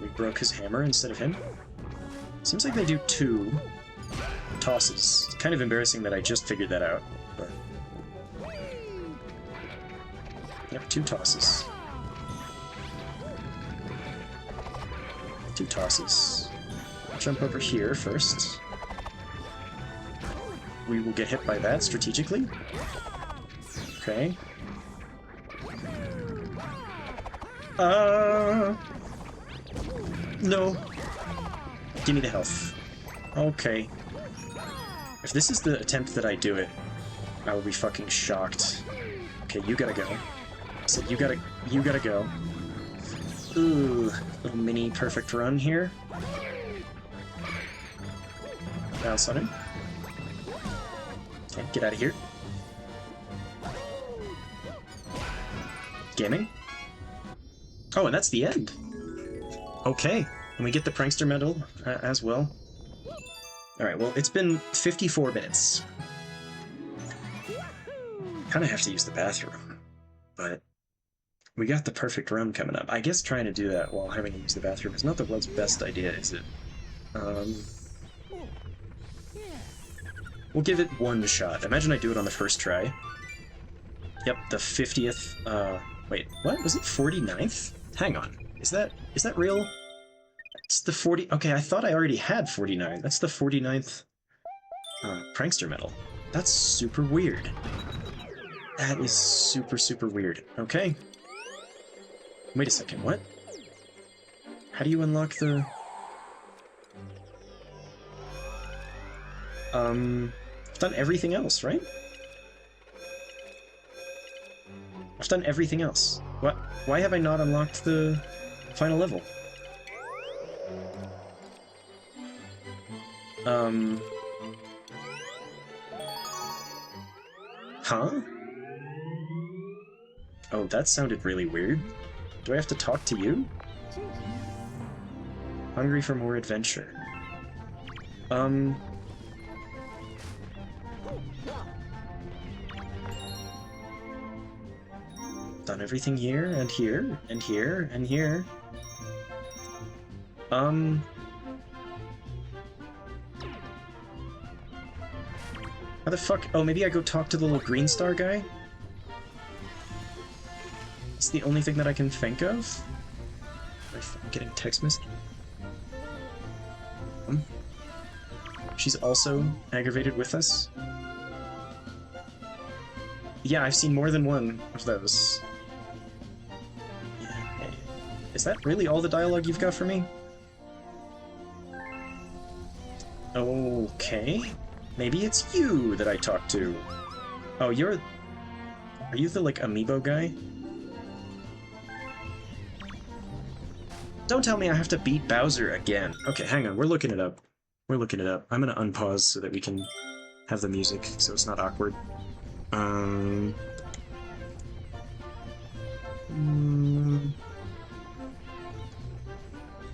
We broke his hammer instead of him. Seems like they do 2 tosses. It's kind of embarrassing that I just figured that out, but... Yep, 2 tosses. 2 tosses. Jump over here first. We will get hit by that strategically. Okay. No. Give me the health. Okay. If this is the attempt that I do it, I will be fucking shocked. Okay, you gotta go. So you gotta go. Ooh, little mini perfect run here. Bounce on him. Okay, get out of here. Gaming. Oh, and that's the end. Okay, and we get the Prankster medal as well. Alright, well, it's been 54 minutes. Kinda have to use the bathroom, but we got the perfect run coming up. I guess trying to do that while having to use the bathroom is not the world's best idea, is it? We'll give it one shot. Imagine I do it on the first try. Yep, the 50th, wait, what? Was it 49th? Hang on. Is that real? It's the 40... Okay, I thought I already had 49. That's the 49th Prankster medal. That's super weird. That is super, super weird. Okay. Wait a second, what? How do you unlock the... I've done everything else, right? I've done everything else. What? Why have I not unlocked the final level? Huh? Oh, that sounded really weird. Do I have to talk to you? Hungry for more adventure. Done everything here, and here, and here, and here. How the fuck? Oh, maybe I go talk to the little green star guy? It's the only thing that I can think of? Am I getting text message? She's also aggravated with us? Yeah, I've seen more than one of those. Yeah. Is that really all the dialogue you've got for me? Okay. Maybe it's you that I talk to. Oh, you're... Are you the, like, amiibo guy? Don't tell me I have to beat Bowser again. Okay, hang on, we're looking it up. We're looking it up. I'm gonna unpause so that we can have the music, so it's not awkward.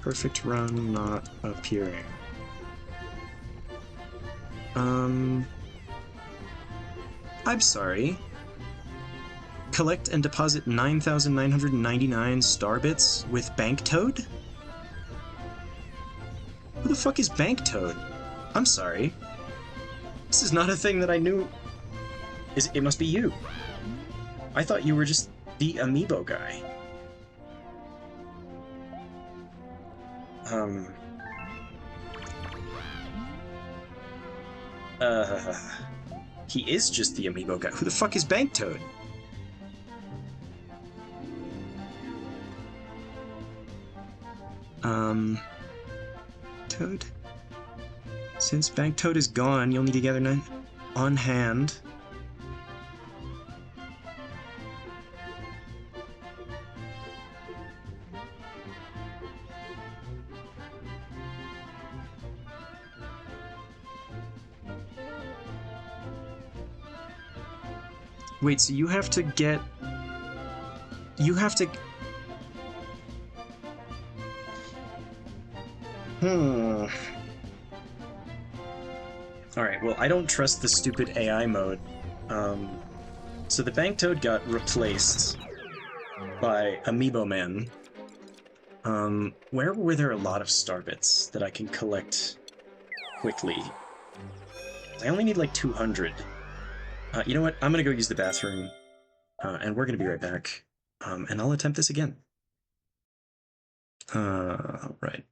Perfect run not appearing. I'm sorry. Collect and deposit 9,999 star bits with Bank Toad? Who the fuck is Bank Toad? I'm sorry. This is not a thing that I knew. It must be you. I thought you were just the amiibo guy. He is just the amiibo guy. Who the fuck is Bank Toad? Toad? Since Bank Toad is gone, you'll need to gather 9 on hand. Wait, so you have to get... You have to... Alright, well, I don't trust the stupid AI mode. So the Bank Toad got replaced by Amiibo Man. Where were there a lot of star bits that I can collect quickly? I only need like 200. You know what? I'm gonna go use the bathroom, and we're gonna be right back. And I'll attempt this again. Right.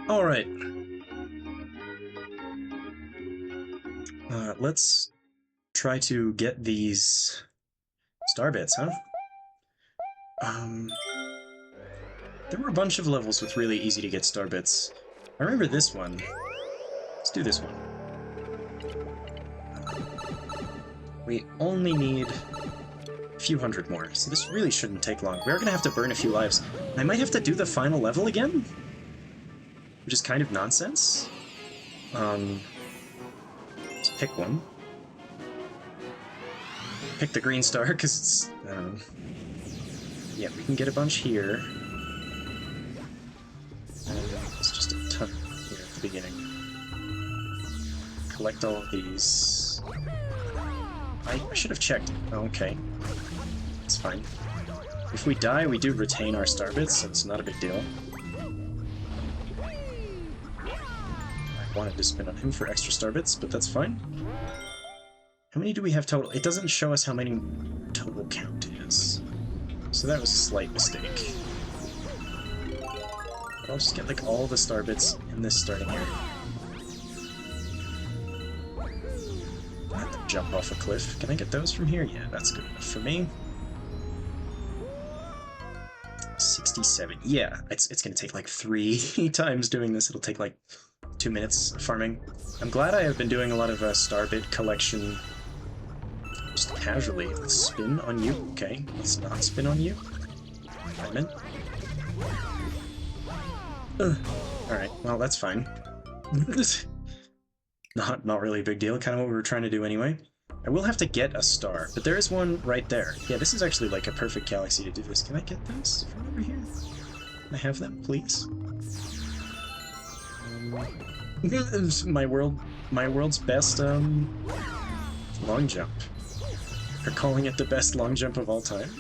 Alright. Let's try to get these star bits, huh? There were a bunch of levels with really easy to get star bits. I remember this one. Let's do this one. We only need a few hundred more, so this really shouldn't take long. We're gonna have to burn a few lives. I might have to do the final level again? which is kind of nonsense. Let's pick one. Pick the green star, because it's... yeah, we can get a bunch here. And it's just a ton here at the beginning. Collect all of these. I should have checked. Oh, okay. It's fine. If we die, we do retain our star bits, so it's not a big deal. I wanted to spin on him for extra star bits, but that's fine. How many do we have total? It doesn't show us how many total count is. So that was a slight mistake. But I'll just get like all the star bits in this starting area. And then jump off a cliff. Can I get those from here? Yeah, that's good enough for me. 67. Yeah, it's gonna take like 3 times doing this. It'll take like 2 minutes farming. I'm glad I have been doing a lot of star bit collection just casually. Let's spin on you. Okay, let's not spin on you. Diamond. Alright, well, that's fine. Not really a big deal, kind of what we were trying to do anyway. I will have to get a star, but there is one right there. Yeah, this is actually like a perfect galaxy to do this. Can I get those from over here? Can I have them, please? my world's best long jump. They're calling it the best long jump of all time.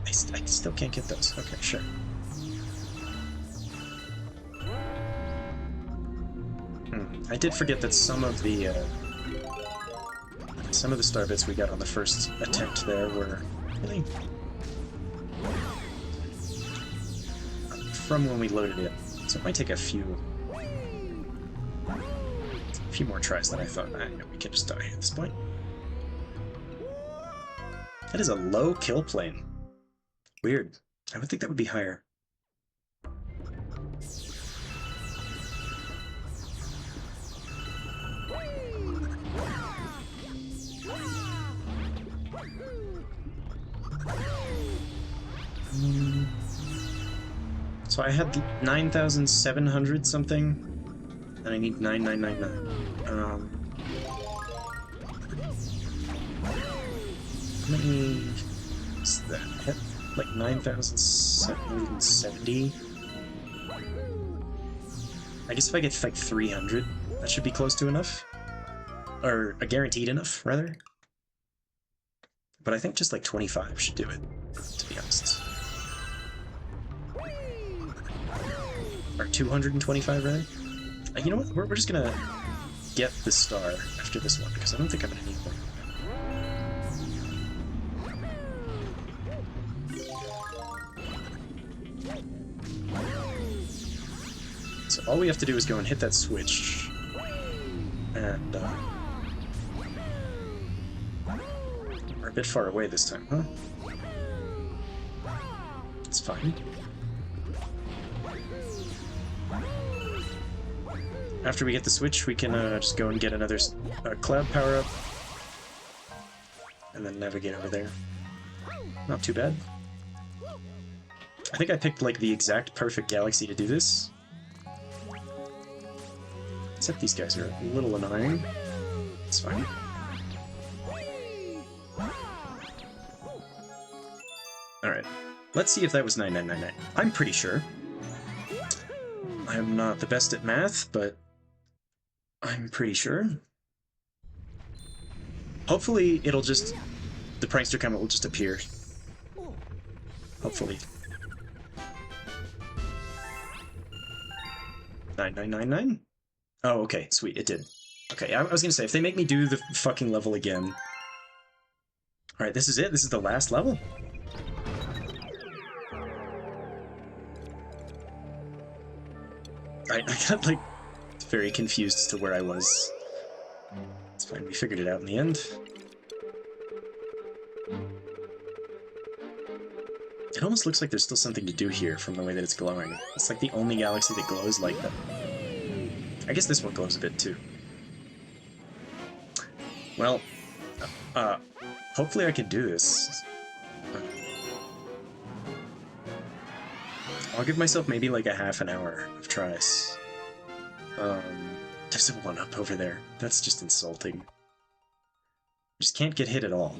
I still can't get those. Okay, sure. I did forget that some of the star bits we got on the first attempt there were really from when we loaded it. So it might take a few more tries than I thought. We can just die at this point. That is a low kill plane. Weird. I would think that would be higher. So I had 9,700 something, and I need 9,999. How many is that? I had like 9,770. I guess if I get like 300, that should be close to enough. Or guaranteed enough, rather. But I think just like 25 should do it, to be honest. Or 225, rather. You know what? We're just gonna get the star after this one, because I don't think I'm gonna need one. So all we have to do is go and hit that switch, and we're a bit far away this time, huh? It's fine. After we get the switch, we can just go and get another cloud power-up, and then navigate over there. Not too bad. I think I picked, like, the exact perfect galaxy to do this. Except these guys are a little annoying. It's fine. Alright. Let's see if that was 9999. I'm pretty sure. I'm not the best at math, but I'm pretty sure. Hopefully it'll just... the prankster comment will just appear. Hopefully. 9999? Oh, okay, sweet, it did. Okay, I was gonna say, if they make me do the fucking level again... Alright, this is it? This is the last level? I got, like, very confused as to where I was. It's fine, we figured it out in the end. It almost looks like there's still something to do here from the way that it's glowing. It's like the only galaxy that glows like that. I guess this one glows a bit too. Well, hopefully I can do this. I'll give myself maybe like a half an hour of tries. There's a 1-up over there. That's just insulting. Just can't get hit at all.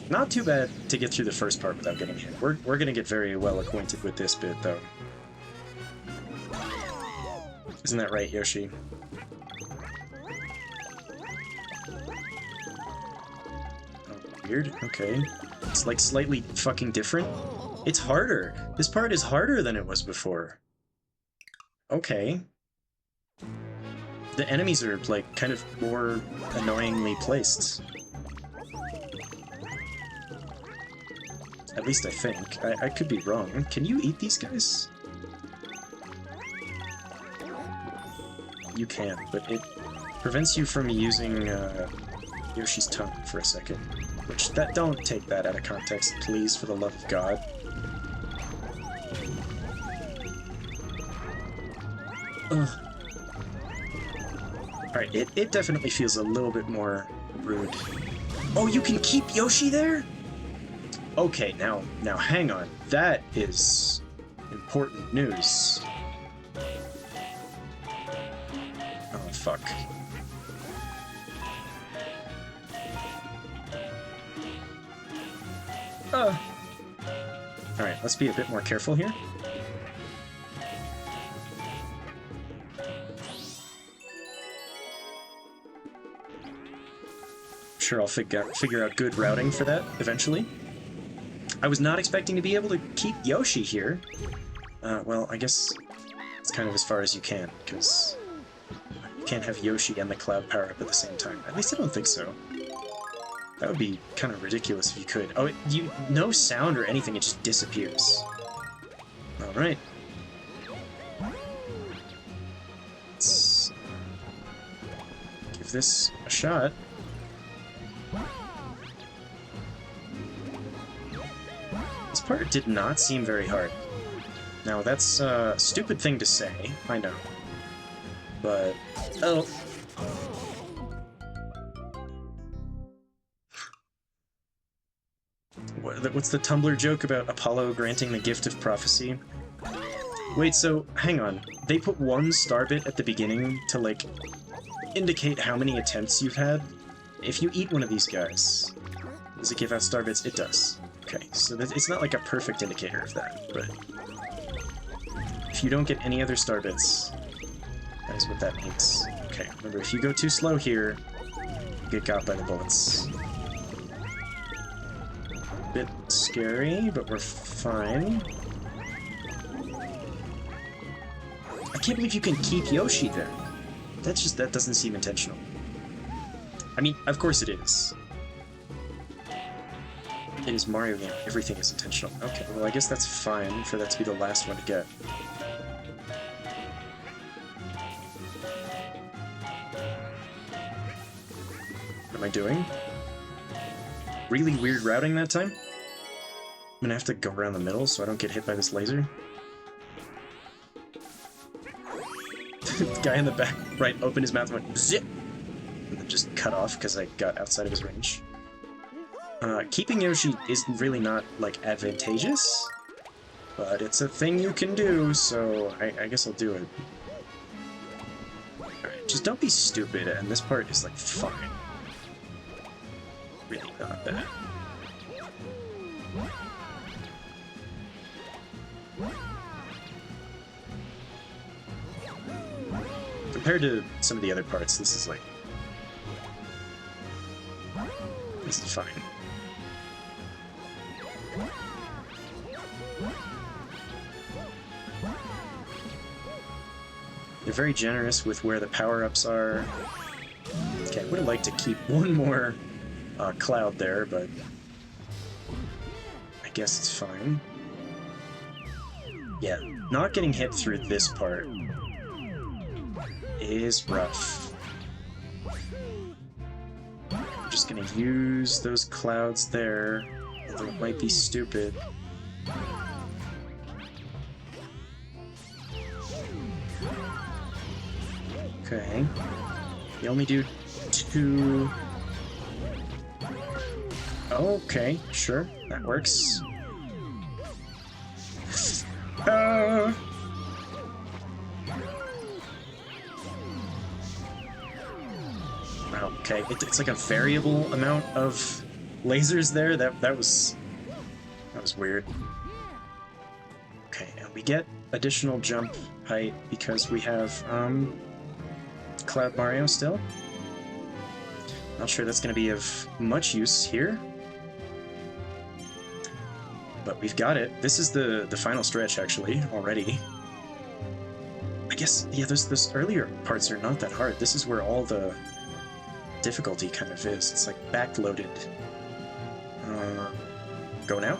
Not too bad to get through the first part without getting hit. We're gonna get very well acquainted with this bit, though. Isn't that right, Yoshi? Oh, weird. Okay. It's like slightly fucking different. It's harder. This part is harder than it was before. Okay. The enemies are, like, kind of more annoyingly placed. At least I think. I could be wrong. Can you eat these guys? You can, but it prevents you from using Yoshi's tongue for a second. Which, don't take that out of context, please, for the love of God. Ugh. Alright, it definitely feels a little bit more rude. Oh, you can keep Yoshi there? Okay, now hang on. That is important news. Oh, fuck. Alright, let's be a bit more careful here. Sure, I'll figure out good routing for that eventually. I was not expecting to be able to keep Yoshi here. Well, I guess it's kind of as far as you can, because you can't have Yoshi and the Cloud power-up at the same time. At least I don't think so. That would be kind of ridiculous if you could. Oh, no sound or anything, it just disappears. Alright. Let's give this a shot. This part did not seem very hard. Now, that's a stupid thing to say, I know. But... oh. What's the Tumblr joke about Apollo granting the gift of prophecy? Wait, so, hang on. They put one star bit at the beginning to, like, indicate how many attempts you've had? If you eat one of these guys, does it give out star bits? It does. Okay, so it's not like a perfect indicator of that, but... if you don't get any other star bits, that is what that means. Okay, remember, if you go too slow here, you get got by the bullets. Bit scary, but we're fine. I can't believe you can keep Yoshi there. That doesn't seem intentional. I mean, of course it is. It is Mario game. Everything is intentional. Okay, well I guess that's fine for that to be the last one to get. What am I doing? Really weird routing that time? I'm gonna have to go around the middle so I don't get hit by this laser. The guy in the back right opened his mouth and went zip! And then just cut off because I got outside of his range. Keeping Yoshi is really not, like, advantageous, but it's a thing you can do, so I guess I'll do it. Alright, just don't be stupid, and this part is, like, fine. Really not bad. Compared to some of the other parts, this is, like... this is fine. They're very generous with where the power-ups are. Okay, I would have liked to keep one more cloud there, but I guess it's fine. Yeah, not getting hit through this part is rough. I'm just gonna use those clouds there, although it might be stupid. Okay. You only do 2... okay, sure, that works. Ah! Wow, okay, it's like a variable amount of lasers there. That was weird. Okay, and we get additional jump height because we have Cloud Mario still. Not sure that's going to be of much use here, but we've got it. This is the final stretch actually already. I guess yeah, those earlier parts are not that hard. This is where all the difficulty kind of is. It's like backloaded. Go now.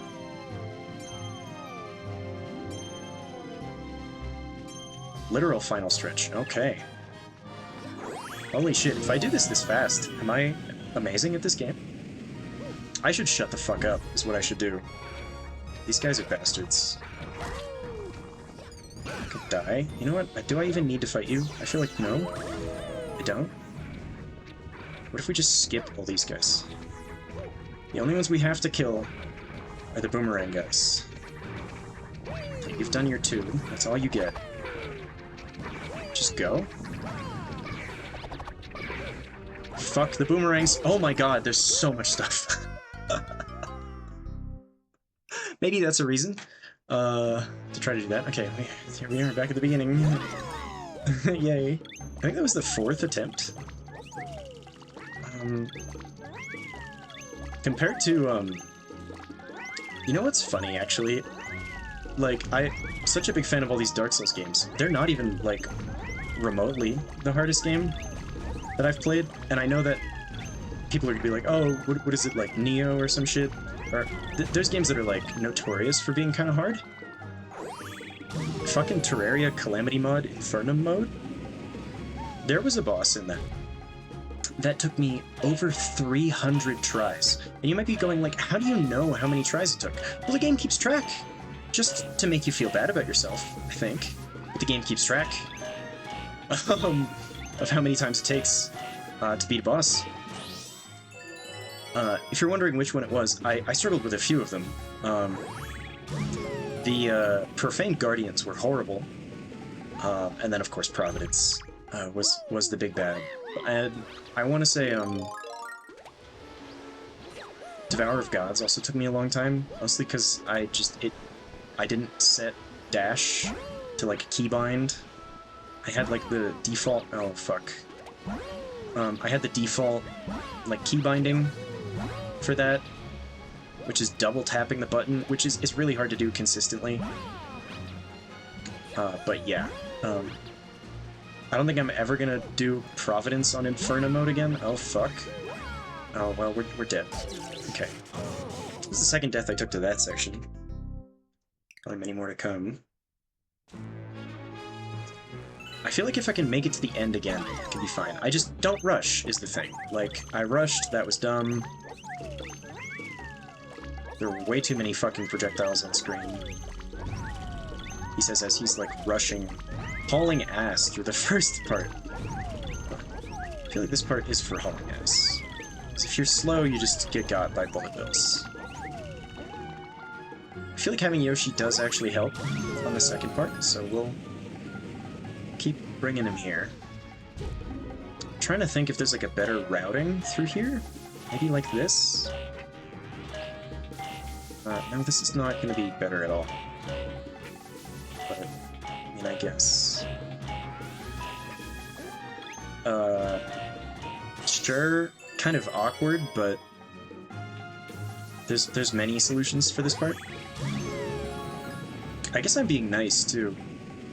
Literal final stretch. Okay. Holy shit, if I do this fast, am I amazing at this game? I should shut the fuck up, is what I should do. These guys are bastards. I could die. You know what? Do I even need to fight you? I feel like no. I don't. What if we just skip all these guys? The only ones we have to kill are the boomerang guys. Okay, you've done your 2. That's all you get. Just go. Fuck the boomerangs. Oh my god, there's so much stuff. Maybe that's a reason to try to do that. Okay, here we are, back at the beginning. Yay. I think that was the 4th attempt. Compared to, you know what's funny, actually? Like, I'm such a big fan of all these Dark Souls games. They're not even, like, remotely the hardest game that I've played, and I know that people are gonna be like, oh, what is it, like, Nioh or some shit? Or, there's games that are, like, notorious for being kind of hard. Fucking Terraria Calamity Mod Infernum mode? There was a boss in that. That took me over 300 tries. And you might be going like, how do you know how many tries it took? Well, the game keeps track. Just to make you feel bad about yourself, I think. But the game keeps track of how many times it takes to beat a boss. If you're wondering which one it was, I struggled with a few of them. The Profane Guardians were horrible. And then, of course, Providence was the big bad. And I want to say, Devour of Gods also took me a long time, mostly because I didn't set dash to, like, keybind. I had, like, the default, oh, fuck. I had the default, like, keybinding for that, which is double tapping the button, which is it's really hard to do consistently. But yeah, I don't think I'm ever gonna do Providence on Inferno mode again. Oh, fuck. Oh, well, we're dead. Okay. This is the second death I took to that section. Probably many more to come. I feel like if I can make it to the end again, it can be fine. I just don't rush, is the thing. Like, I rushed, that was dumb. There were way too many fucking projectiles on screen. He says as he's, like, rushing, hauling ass through the first part. I feel like this part is for hauling ass. Because if you're slow, you just get got by bullet bills. I feel like having Yoshi does actually help on the second part, so we'll keep bringing him here. I'm trying to think if there's, like, a better routing through here. Maybe like this? No, this is not going to be better at all. But, I mean, I guess. Sure, kind of awkward, but there's many solutions for this part. I guess I'm being nice, too.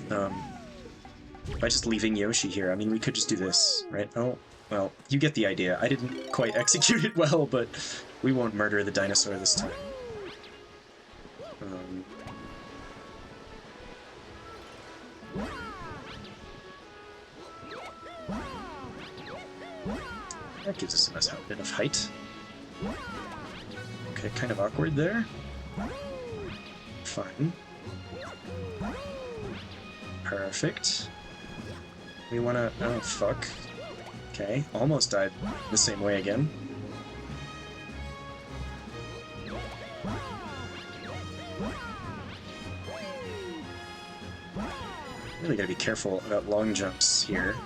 By just leaving Yoshi here. I mean, we could just do this, right? Oh, well, you get the idea. I didn't quite execute it well, but we won't murder the dinosaur this time. That gives us a nice bit of height. Okay, kind of awkward there. Fine. Perfect. We wanna... oh, fuck. Okay, almost died the same way again. Really gotta be careful about long jumps here.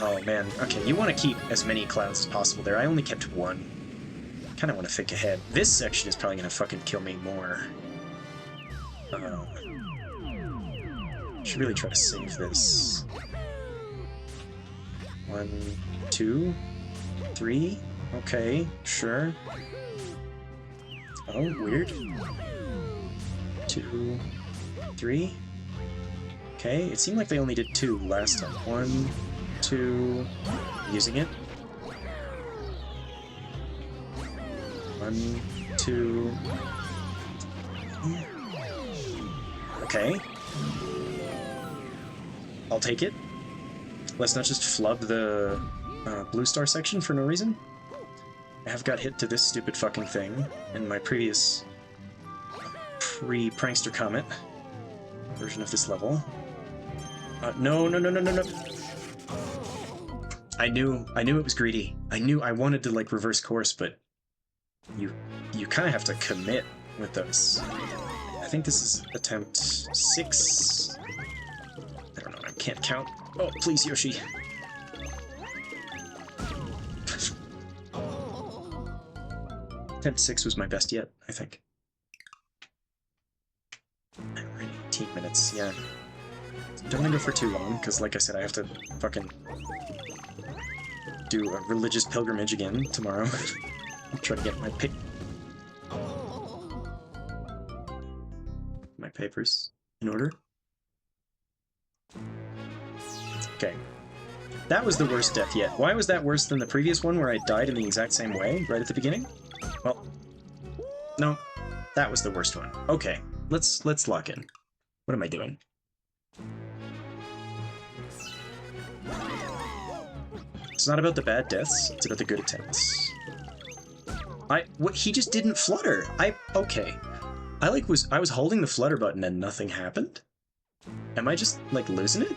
Oh man, okay, you want to keep as many clouds as possible there. I only kept one. Kinda want to think ahead. This section is probably gonna fucking kill me more. Should really try to save this. 1, 2, 3. Okay, sure. Oh, weird. 2, 3. Okay, it seemed like they only did 2 last time. 1, 2. Using it. 1, 2. Okay. I'll take it. Let's not just flub the blue star section for no reason. I have got hit to this stupid fucking thing in my previous pre-prankster comet version of this level. No. I knew it was greedy. I wanted to like reverse course, but you kind of have to commit with those. I think this is attempt 6. I don't know, I can't count. Oh, please, Yoshi. Attempt 6 was my best yet, I think. We're in 18 minutes, yeah. Don't want to go for too long, because like I said, I have to fucking do a religious pilgrimage again tomorrow. Try to get my papers in order. Okay. That was the worst death yet. Why was that worse than the previous one where I died in the exact same way, right at the beginning? Well, no. That was the worst one. Okay. Let's lock in. What am I doing? It's not about the bad deaths, it's about the good attempts. What, he just didn't flutter. Okay. I was holding the flutter button and nothing happened? Am I just, like, losing it?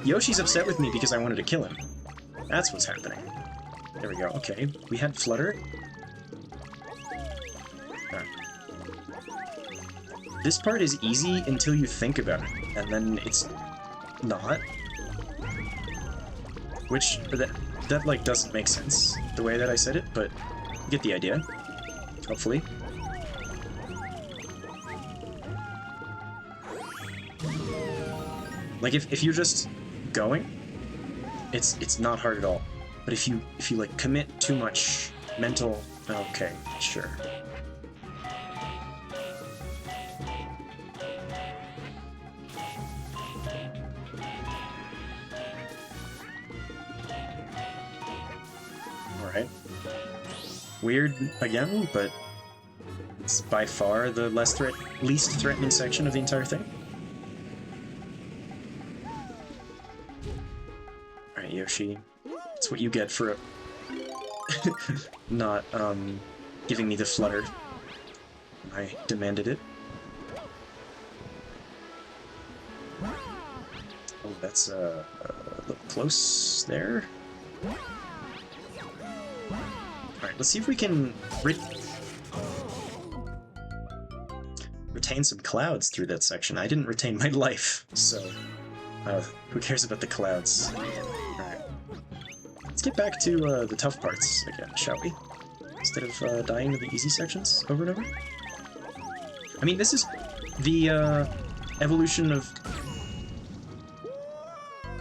Yoshi's upset with me because I wanted to kill him. That's what's happening. There we go, okay. We had flutter. Ah. This part is easy until you think about it, and then it's not. Which, that like, doesn't make sense, the way that I said it, but you get the idea. Hopefully. Like, if you're just going, it's not hard at all. But if you like commit too much mental, okay, sure. All right. Weird again, but it's by far the least threatening section of the entire thing. Alright, Yoshi. That's what you get for not, giving me the flutter. I demanded it. Oh, that's, a little close there. Alright, let's see if we can retain some clouds through that section. I didn't retain my life, so who cares about the clouds? Alright. Let's get back to the tough parts again, shall we? Instead of dying to the easy sections over and over. I mean, this is the evolution of...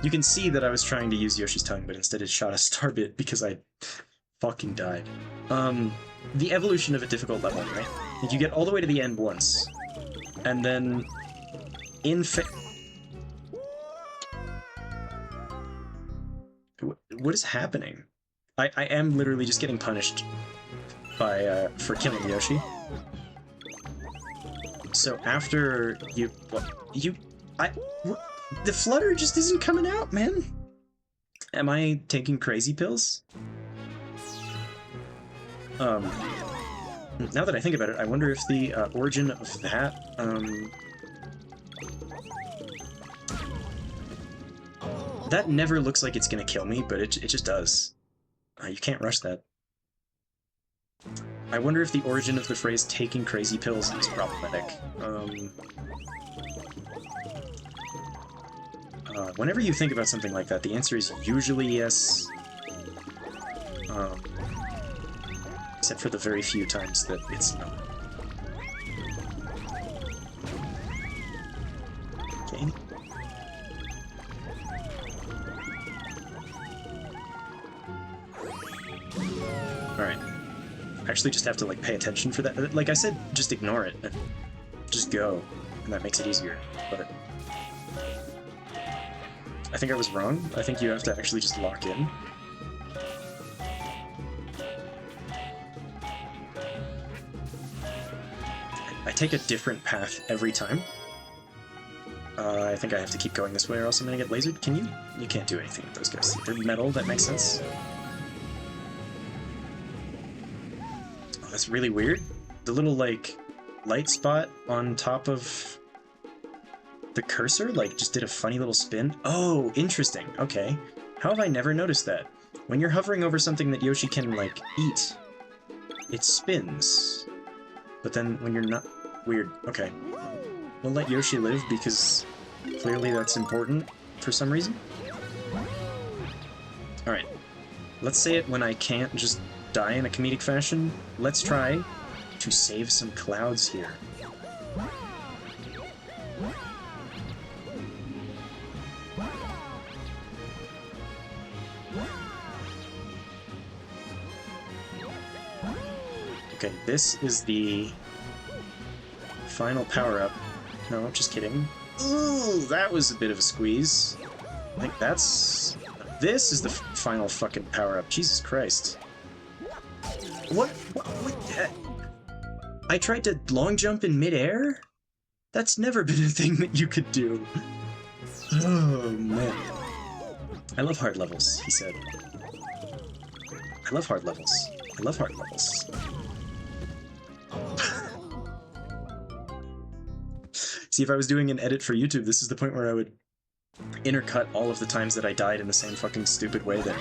You can see that I was trying to use Yoshi's tongue, but instead it shot a star bit because I fucking died. The evolution of a difficult level, right? Like, you get all the way to the end once, and then what is happening? I am literally just getting punished by for killing Yoshi. So after the flutter just isn't coming out, man. Am I taking crazy pills? Now that I think about it, I wonder if the origin of that, that never looks like it's gonna kill me, but it just does. You can't rush that. I wonder if the origin of the phrase "taking crazy pills" is problematic. Whenever you think about something like that, the answer is usually yes. Except for the very few times that it's not. Okay. Alright. I actually just have to, like, pay attention for that. Like I said, just ignore it. And just go. And that makes it easier. But I think I was wrong. I think you have to actually just lock in. I take a different path every time. I think I have to keep going this way or else I'm gonna get lasered. Can you? You can't do anything with those guys. They're metal, that makes sense. Oh, that's really weird. The little, like, light spot on top of the cursor, like, just did a funny little spin. Oh, interesting. Okay. How have I never noticed that? When you're hovering over something that Yoshi can, like, eat, it spins. But then when you're not... Weird. Okay. We'll let Yoshi live because clearly that's important for some reason. Alright. Let's say it when I can't just die in a comedic fashion. Let's try to save some clouds here. Okay, this is the final power-up. No, just kidding. Ooh, that was a bit of a squeeze. I think that's... This is the final fucking power-up. Jesus Christ. What? I tried to long jump in midair? That's never been a thing that you could do. Oh, man. I love hard levels, he said. I love hard levels. I love hard levels. See, if I was doing an edit for YouTube, this is the point where I would intercut all of the times that I died in the same fucking stupid way there.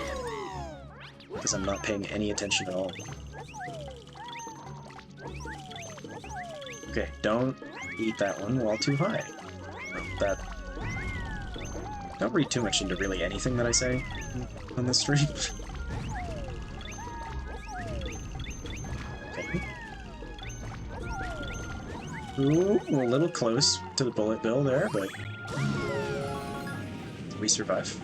Because I'm not paying any attention at all. Okay, don't eat that one while too high. That... Don't read too much into really anything that I say on this stream. Okay. Ooh, a little close to the bullet bill there, but we survive.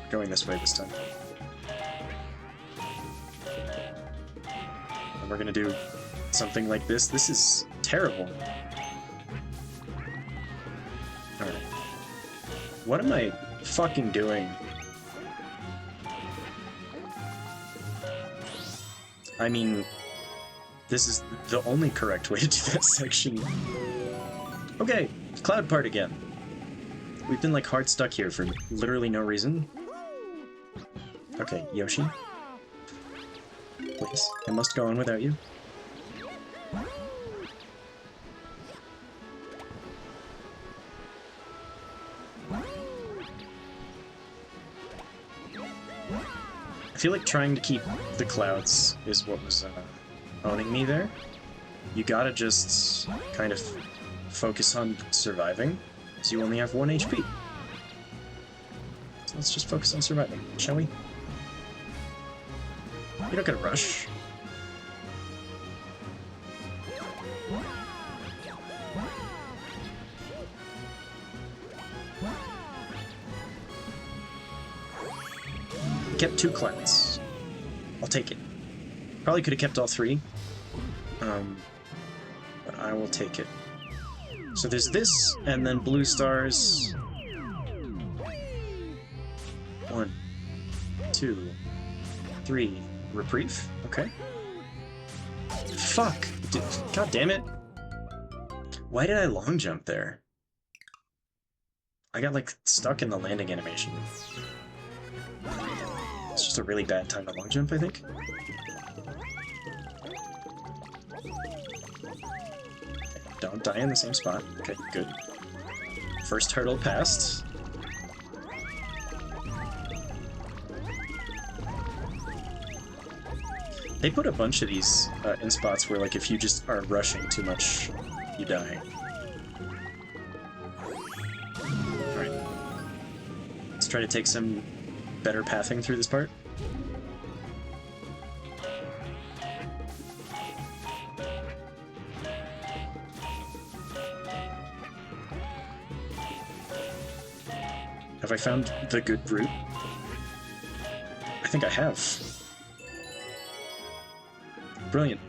Going this way this time. And we're gonna do something like this. This is terrible. Alright. What am I fucking doing? I mean, this is the only correct way to do that section. Okay, cloud part again. We've been, like, hard stuck here for literally no reason. Okay, Yoshi. Please, I must go on without you. I feel like trying to keep the clouds is what was owning me there. You gotta just kind of focus on surviving, so you only have 1 HP. So let's just focus on surviving, shall we? You're not gonna rush. Kept 2 clouds. I'll take it. Probably could have kept all 3. But I will take it. So there's this, and then blue stars. 1, 2, 3. Reprieve? Okay. Fuck! God damn it! Why did I long jump there? I got, like, stuck in the landing animation. It's just a really bad time to long jump, I think. Don't die in the same spot. Okay, good. First hurdle passed. They put a bunch of these in spots where, like, if you just are rushing too much, you die. Alright. Let's try to take some better pathing through this part. Have I found the good route? I think I have. Brilliant.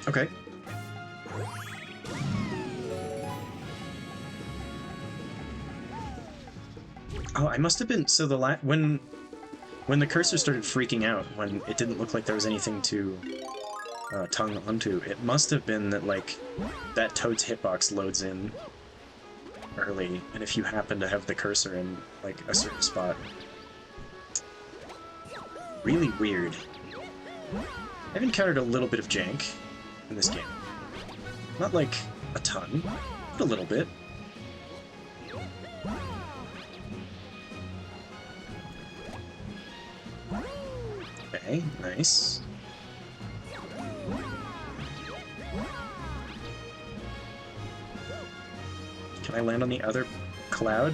Okay. Oh, I must have been... So the when the cursor started freaking out, when it didn't look like there was anything to tongue onto, it must have been that, like, that Toad's hitbox loads in early, and if you happen to have the cursor in, like, a certain spot. Really weird. I've encountered a little bit of jank in this game. Not, like, a ton, but a little bit. Okay, nice. Can I land on the other cloud?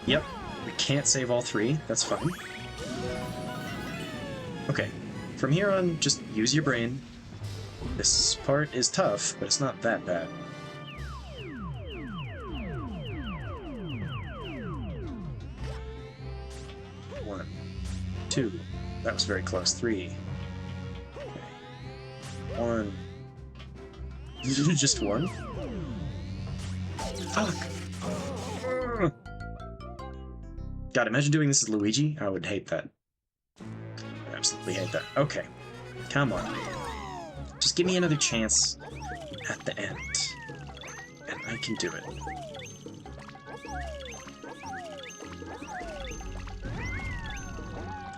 Yep, we can't save all three, that's fine. Okay, from here on, just use your brain. This part is tough, but it's not that bad. One, two, that was very close. Three. Okay. One. Just one? Fuck! God, imagine doing this as Luigi. I would hate that. I absolutely hate that. Okay. Come on. Just give me another chance at the end. And I can do it.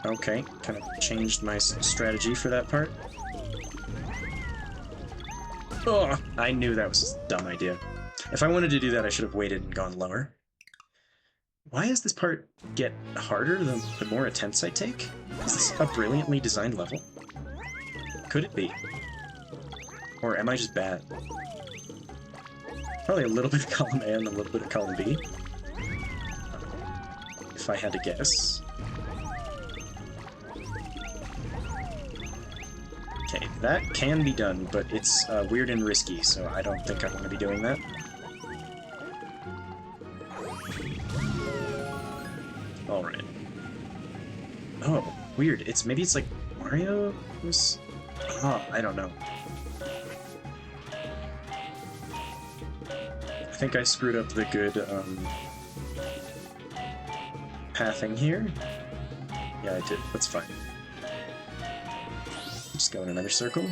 Okay, kind of changed my strategy for that part. Oh, I knew that was a dumb idea. If I wanted to do that, I should have waited and gone lower. Why does this part get harder the more attempts I take? Is this a brilliantly designed level? Could it be? Or am I just bad? Probably a little bit of column A and a little bit of column B. If I had to guess. Okay, that can be done, but it's weird and risky, so I don't think I want to be doing that. Alright. Oh, weird. Maybe it's like Mario? I don't know. I think I screwed up the good pathing here. Yeah, I did. That's fine. Just go in another circle.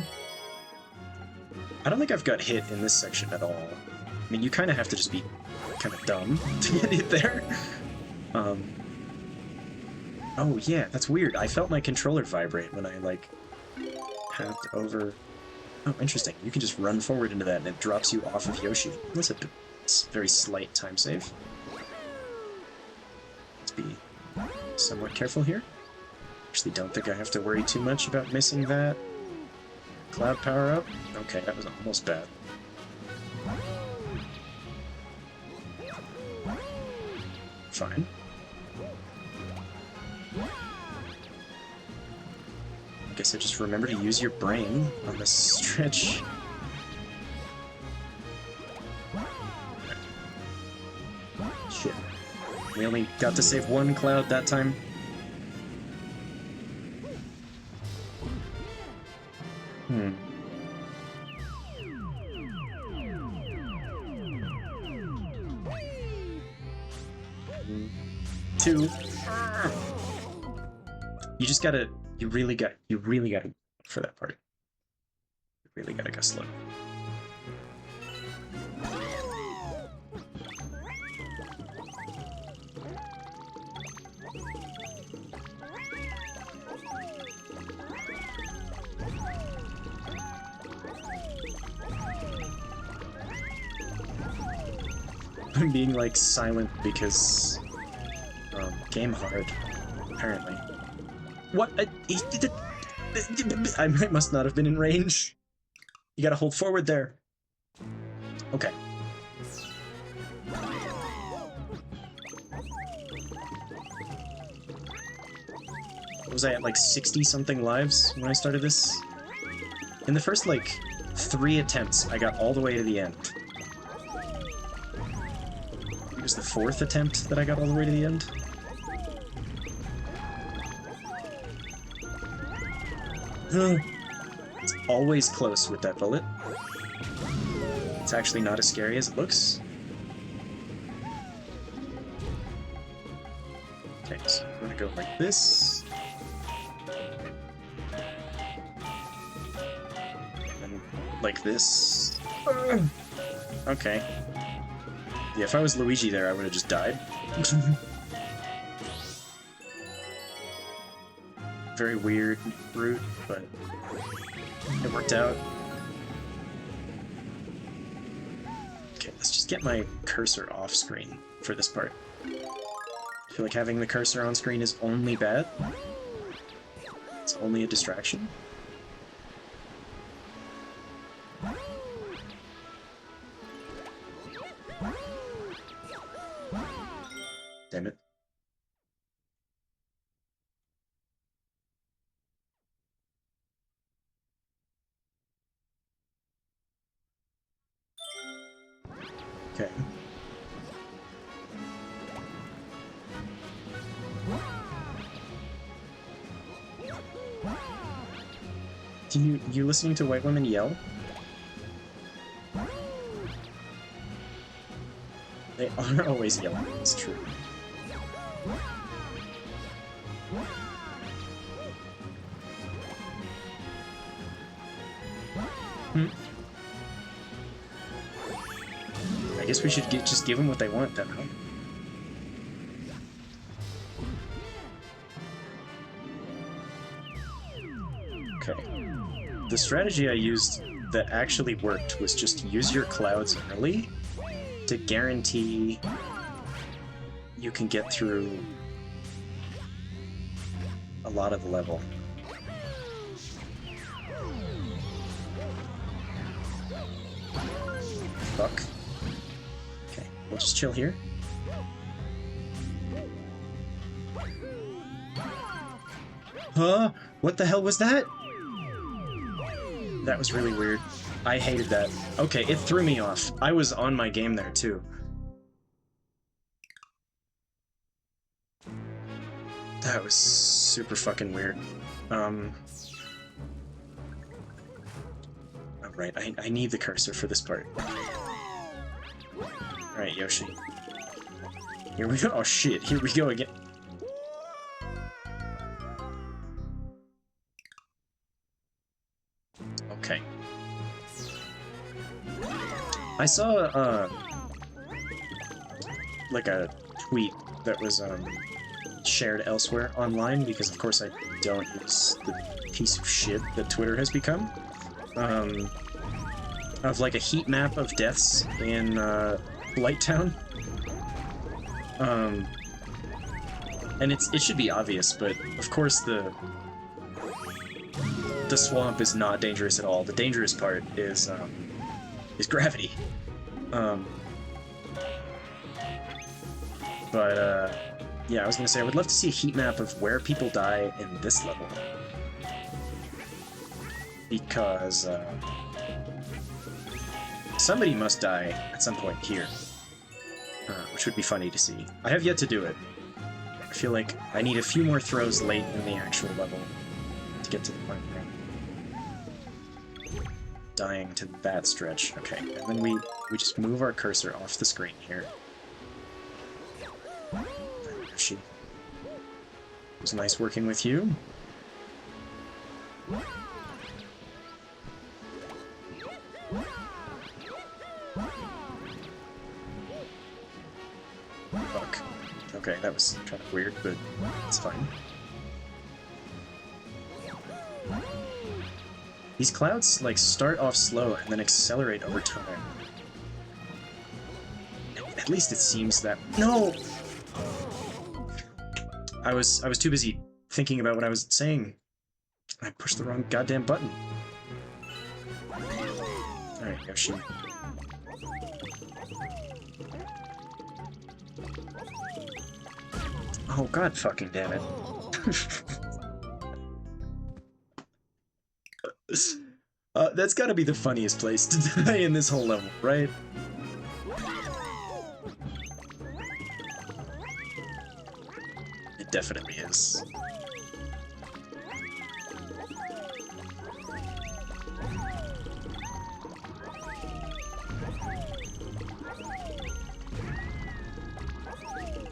I don't think I've got hit in this section at all. I mean, you kind of have to just be kind of dumb to get hit there. Oh yeah, that's weird. I felt my controller vibrate when I, like, pathed over... Oh, interesting. You can just run forward into that and it drops you off of Yoshi. That's a very slight time save. Let's be somewhat careful here. Actually, don't think I have to worry too much about missing that. Cloud power up? Okay, that was almost bad. Fine. I guess I just remember to use your brain on this stretch. Shit. We only got to save one cloud that time. Two. You just gotta, you really gotta for that part. You really gotta go slow. I'm being, like, silent because game hard, apparently. What? I must not have been in range. You gotta hold forward there. Okay. was I at, like 60-something lives when I started this? In the first, like, 3 attempts, I got all the way to the end. It was the 4th attempt that I got all the way to the end. It's always close with that bullet. It's actually not as scary as it looks. Okay, so I'm gonna go like this. And like this. Okay. Yeah, if I was Luigi there, I would have just died. Very weird route, but it worked out. Okay, let's just get my cursor off screen for this part. I feel like having the cursor on screen is only bad. It's only a distraction. Damn it. Okay. You listening to white women yell? They are always yelling, it's true. I guess we should just give them what they want then, huh? Okay. The strategy I used that actually worked was just use your clouds early to guarantee you can get through a lot of the level. Fuck. Okay, we'll just chill here. Huh? What the hell was that? That was really weird. I hated that. Okay, it threw me off. I was on my game there, too. That was super fucking weird. Alright, I need the cursor for this part. Alright, Yoshi. Here we go. Oh shit, here we go again. Okay. I saw, like a tweet that was, shared elsewhere online, because of course I don't use the piece of shit that Twitter has become, of like a heat map of deaths in, Light Town. And it should be obvious, but of course the swamp is not dangerous at all. The dangerous part is gravity. Yeah, I was gonna say, I would love to see a heat map of where people die in this level. Because, somebody must die at some point here. Which would be funny to see. I have yet to do it. I feel like I need a few more throws late in the actual level to get to the point where I'm dying to that stretch. Okay, and then we just move our cursor off the screen here. She. It was nice working with you. Fuck. Okay, that was kind of weird, but it's fine. These clouds, like, start off slow and then accelerate over time. At least it seems that— No! I was too busy thinking about what I was saying. I pushed the wrong goddamn button. Alright, Yoshi. Oh god fucking damn it. That's gotta be the funniest place to die in this whole level, right? It definitely is.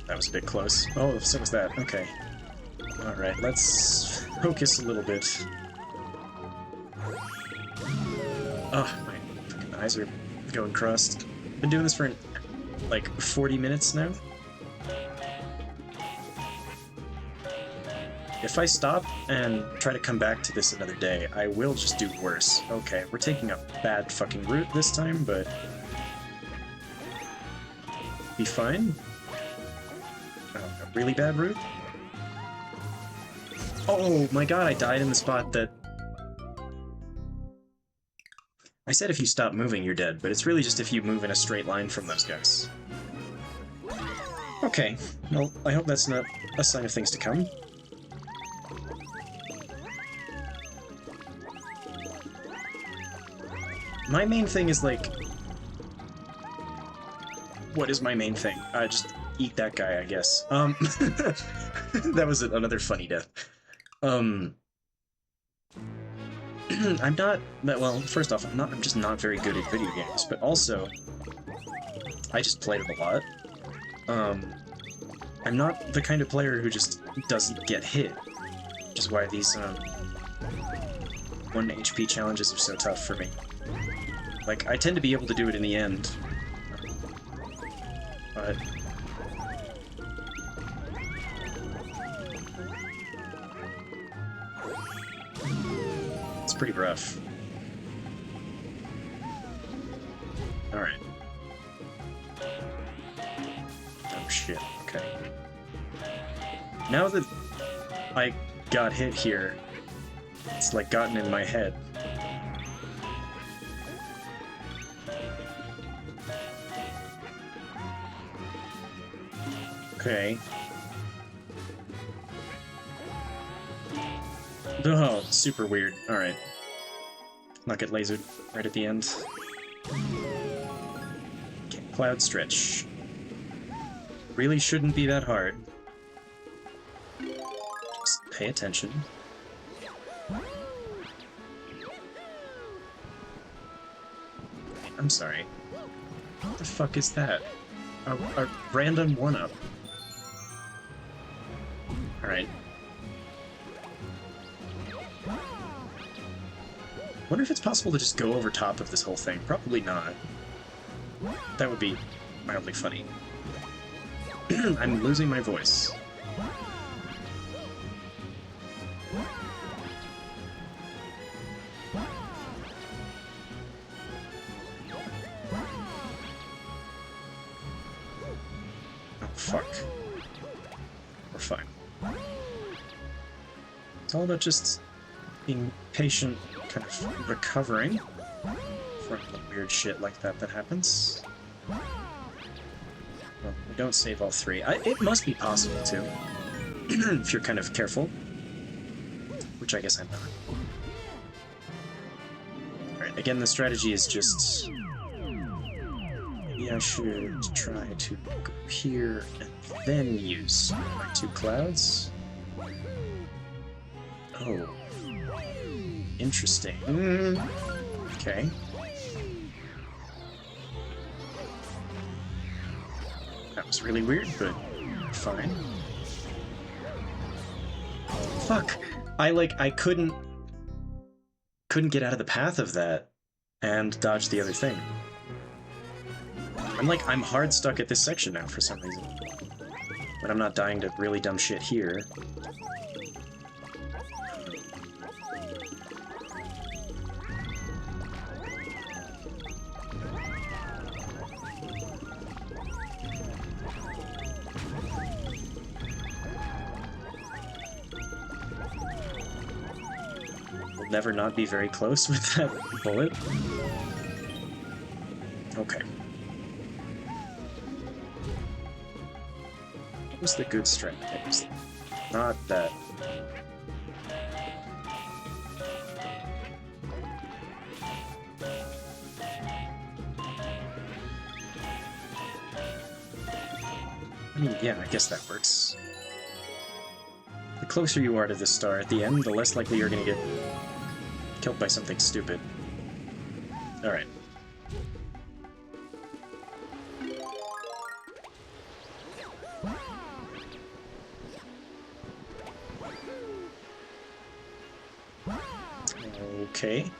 That was a bit close. Oh, so was that. Okay. Alright, let's focus a little bit. Oh, my fucking eyes are going crossed. Been doing this for, like, 40 minutes now? If I stop and try to come back to this another day, I will just do worse. Okay, we're taking a bad fucking route this time, but... be fine? Oh, a really bad route? Oh my god, I died in the spot that... I said if you stop moving, you're dead, but it's really just if you move in a straight line from those guys. Okay, well, I hope that's not a sign of things to come. My main thing is, like... What is my main thing? Just eat that guy, I guess. That was another funny death. I'm not... Well, first off, I'm just not very good at video games, but also... I just played it a lot. I'm not the kind of player who just doesn't get hit. Which is why these, 1 HP challenges are so tough for me. Like, I tend to be able to do it in the end. But... it's pretty rough. Alright. Oh shit, okay. Now that I got hit here, it's like gotten in my head. Okay. Oh, super weird. Alright. Not get lasered right at the end. Okay, cloud stretch. Really shouldn't be that hard. Just pay attention. I'm sorry. What the fuck is that? A random one-up. Alright. Wonder if it's possible to just go over top of this whole thing. Probably not. That would be mildly funny. I'm losing my voice. Oh, fuck. We're fine. It's all about just being patient, kind of recovering from the weird shit like that happens. Well, we don't save all 3. It must be possible to, if you're kind of careful. Which I guess I'm not. Alright, again, the strategy is just... maybe I should try to go here and then use my 2 clouds. Oh. Interesting. Okay. That was really weird, but fine. Fuck! I couldn't get out of the path of that and dodge the other thing. I'm hard stuck at this section now for some reason. But I'm not dying to really dumb shit here. Never not be very close with that bullet. Okay. What was the good strategy? Not that. mean, yeah, I guess that works. The closer you are to this star at the end, the less likely you're gonna get killed by something stupid. Alright. Okay.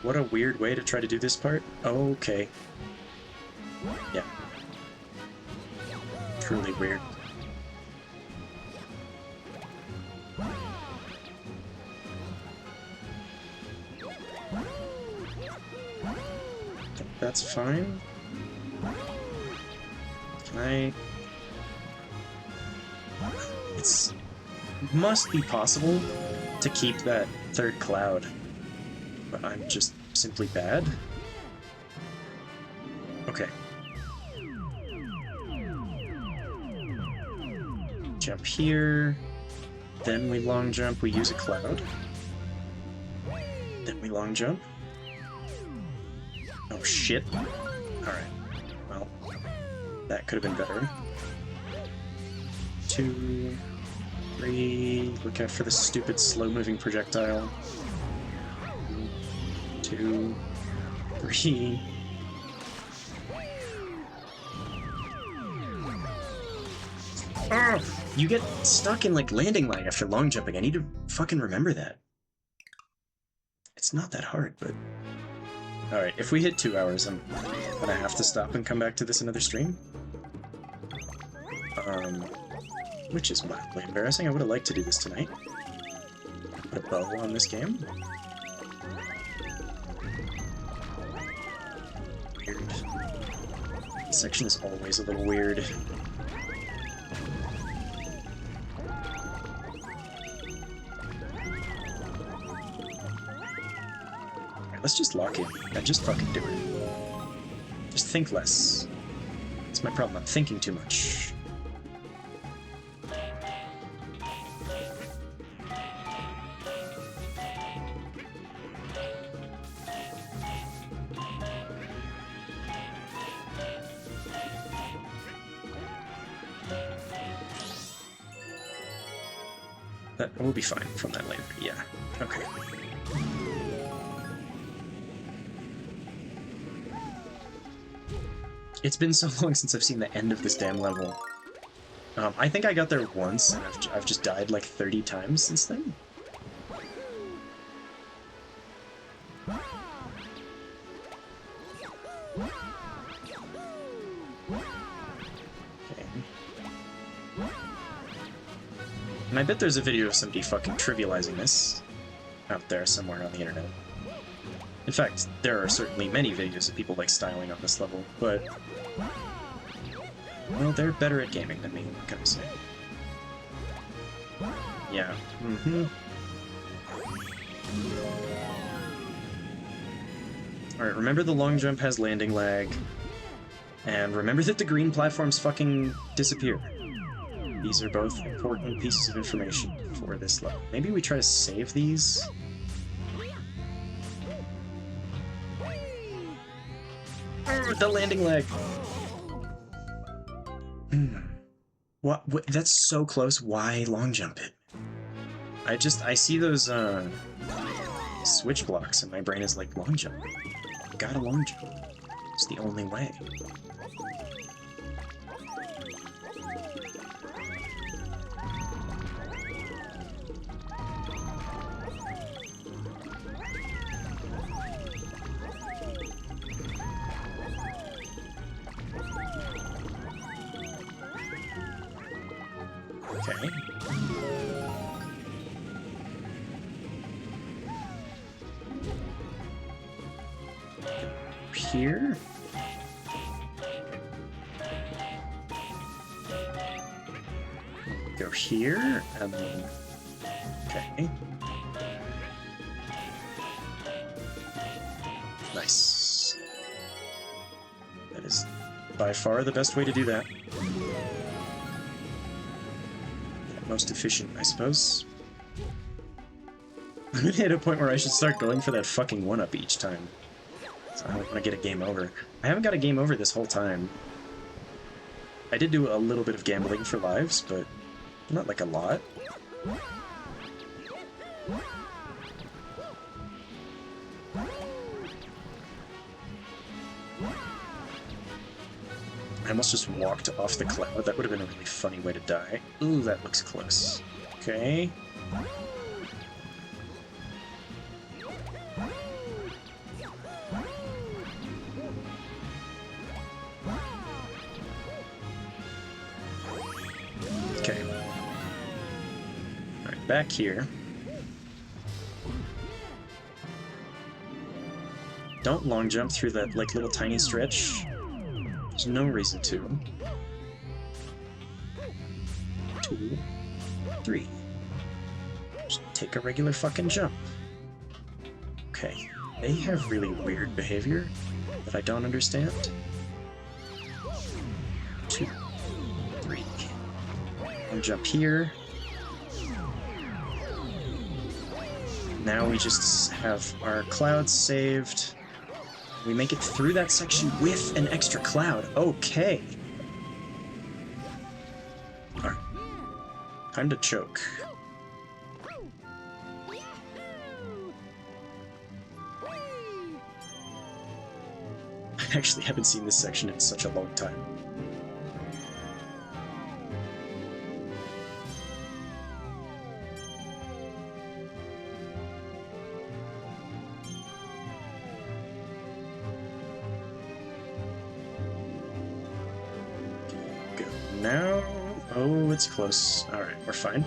What a weird way to try to do this part. Okay. Yeah. Truly weird. That's fine. Can I... It must be possible to keep that third cloud, but I'm just simply bad. Okay. Jump here, then we long jump, we use a cloud, then we long jump. Oh shit. Alright, well, that could have been better. 2, 3, look out for the stupid slow-moving projectile. 2, 3... Ah! You get stuck in, like, landing lag after long jumping. I need to fucking remember that. It's not that hard, but... Alright, if we hit 2 hours, I'm gonna have to stop and come back to this another stream. Which is mildly embarrassing. I would have liked to do this tonight. Put a bow on this game. Weird. This section is always a little weird. Alright, let's just lock in. And just fucking do it. Just think less. That's my problem. I'm thinking too much. That will be fine from that later, yeah. Okay. It's been so long since I've seen the end of this damn level. I think I got there once, and I've just died like 30 times since then. And I bet there's a video of somebody fucking trivializing this out there somewhere on the internet. In fact, there are certainly many videos of people like styling on this level, but... well, they're better at gaming than me, what can I say? Yeah, Alright, remember the long jump has landing lag, and remember that the green platforms fucking disappear. These are both important pieces of information for this level. Maybe we try to save these? The landing lag! What? That's so close. Why long jump it? I see those, switch blocks and my brain is like, long jump. You gotta long jump. It's the only way. Okay. Here? Go here, and then... okay. Nice. That is by far the best way to do that. Most efficient, I suppose. I'm gonna hit a point where I should start going for that fucking 1-up each time. So I don't want to get a game over. I haven't got a game over this whole time. I did do a little bit of gambling for lives, but not like a lot. I almost just walked off the cloud. That would have been a really funny way to die. Ooh, that looks close. Okay. Okay. Alright, back here. Don't long jump through that, like, little tiny stretch. There's no reason to. 2, 3. Just take a regular fucking jump. Okay. They have really weird behavior that I don't understand. 2, 3. I'll jump here. Now we just have our clouds saved. We make it through that section with an extra cloud. Okay. Alright. Time to choke. I actually haven't seen this section in such a long time. Now, oh, it's close. Alright, we're fine.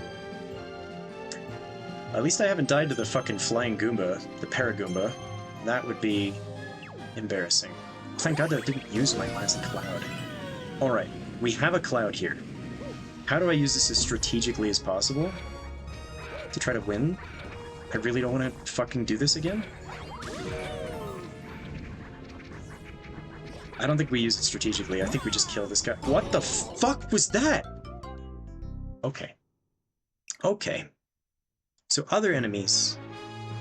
At least I haven't died to the fucking flying Goomba, the Paragoomba. That would be embarrassing. Thank God that I didn't use my last cloud. Alright, we have a cloud here. How do I use this as strategically as possible? To try to win? I really don't want to fucking do this again? I don't think we use it strategically. I think we just kill this guy. What the fuck was that? Okay. Okay. So other enemies,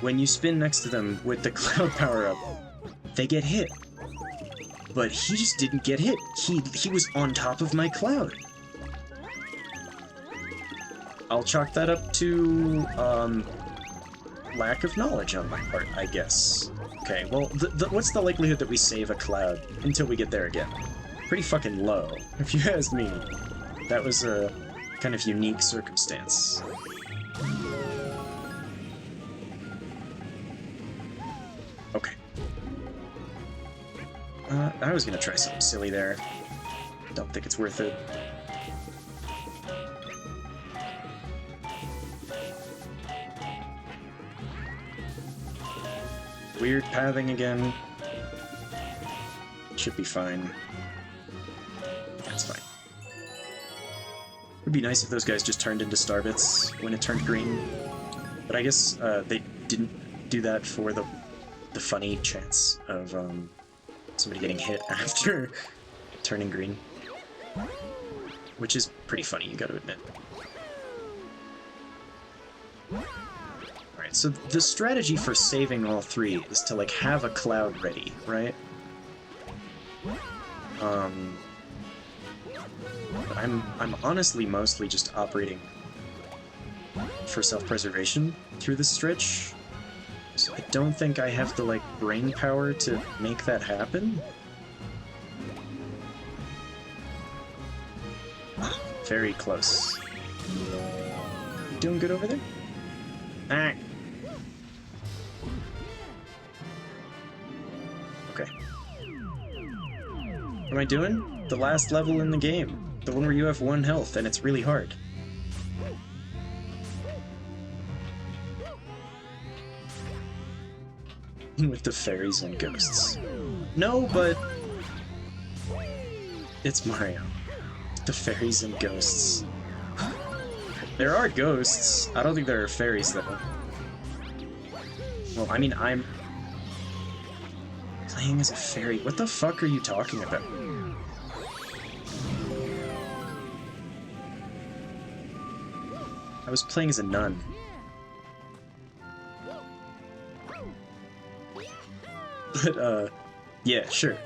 when you spin next to them with the cloud power-up, they get hit. But he just didn't get hit. He was on top of my cloud. I'll chalk that up to, lack of knowledge on my part, I guess. Okay, well, what's the likelihood that we save a cloud until we get there again? Pretty fucking low, if you ask me. That was a kind of unique circumstance. Okay. I was gonna try something silly there. Don't think it's worth it. Weird pathing again. Should be fine. That's fine. Would be nice if those guys just turned into starbits when it turned green. But I guess they didn't do that for the funny chance of somebody getting hit after turning green. Which is pretty funny, you gotta admit. Alright, so the strategy for saving all three is to, like, have a cloud ready, right? But I'm honestly mostly just operating for self-preservation through this stretch. So I don't think I have the, like, brain power to make that happen. Very close. You doing good over there? Ah. Okay. What am I doing? The last level in the game. The one where you have 1 health and it's really hard. With the fairies and ghosts. No, but... it's Mario. The fairies and ghosts. There are ghosts. I don't think there are fairies, though. Well, I mean, I'm... playing as a fairy. What the fuck are you talking about? I was playing as a nun. But, Yeah, sure.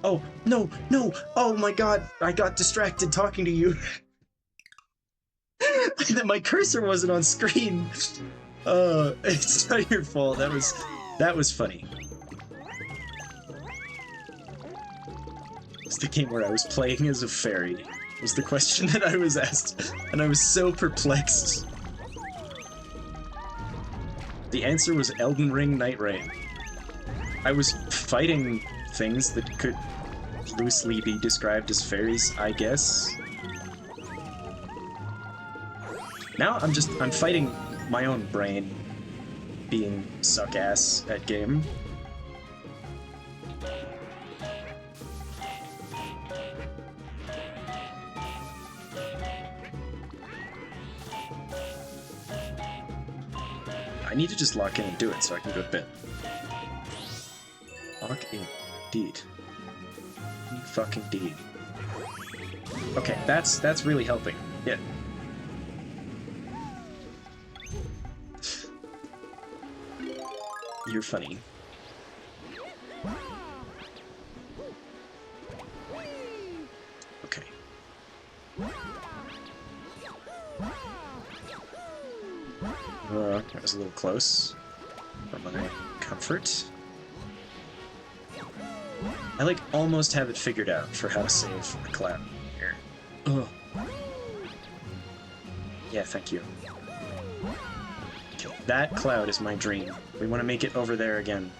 Oh, no, no! Oh my god, I got distracted talking to you. My cursor wasn't on screen. It's not your fault. That was funny. It's the game where I was playing as a fairy, was the question that I was asked, and I was so perplexed. The answer was Elden Ring Night Rain. I was fighting things that could loosely be described as fairies, I guess. Now I'm fighting my own brain being suck-ass at game. I need to just lock in and do it so I can go to bed. Lock in. Indeed. Fucking deed. Okay, that's really helping. Yeah. You're funny. Okay. That was a little close for my comfort. I like almost have it figured out for how to save a cloud here. Ugh. Yeah, thank you. Okay, that cloud is my dream. We want to make it over there again.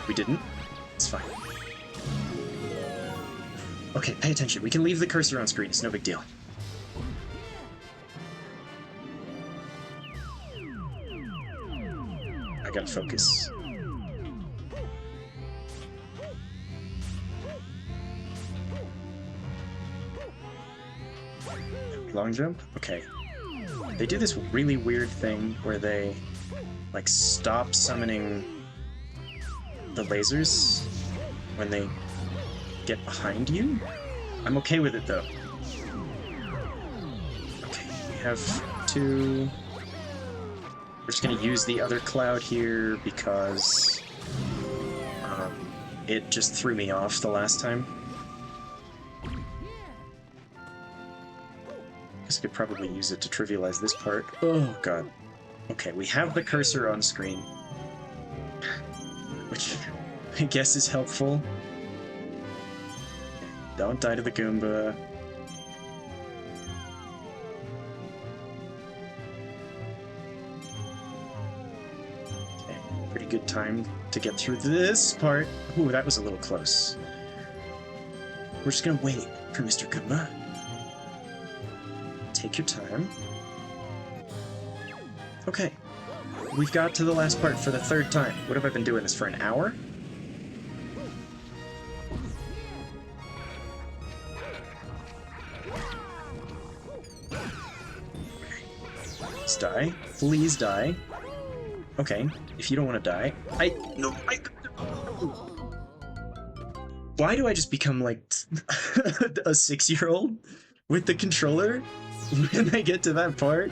We didn't? It's fine. Okay, pay attention. We can leave the cursor on screen. It's no big deal. I gotta focus. Long jump? Okay. They do this really weird thing where they, like, stop summoning the lasers when they get behind you? I'm okay with it, though. Okay, we have two... We're just gonna use the other cloud here because it just threw me off the last time. Guess I could probably use it to trivialize this part. Oh, God. Okay, we have the cursor on screen, which I guess is helpful. Don't die to the Goomba. Okay, pretty good time to get through this part. Ooh, that was a little close. We're just gonna wait for Mr. Goomba. Take your time. Okay. We've got to the last part for the third time. What have I been doing this for, an hour? Please die. Please die. Okay. If you don't want to die... Why do I just become, like, a 6-year-old with the controller when I get to that part?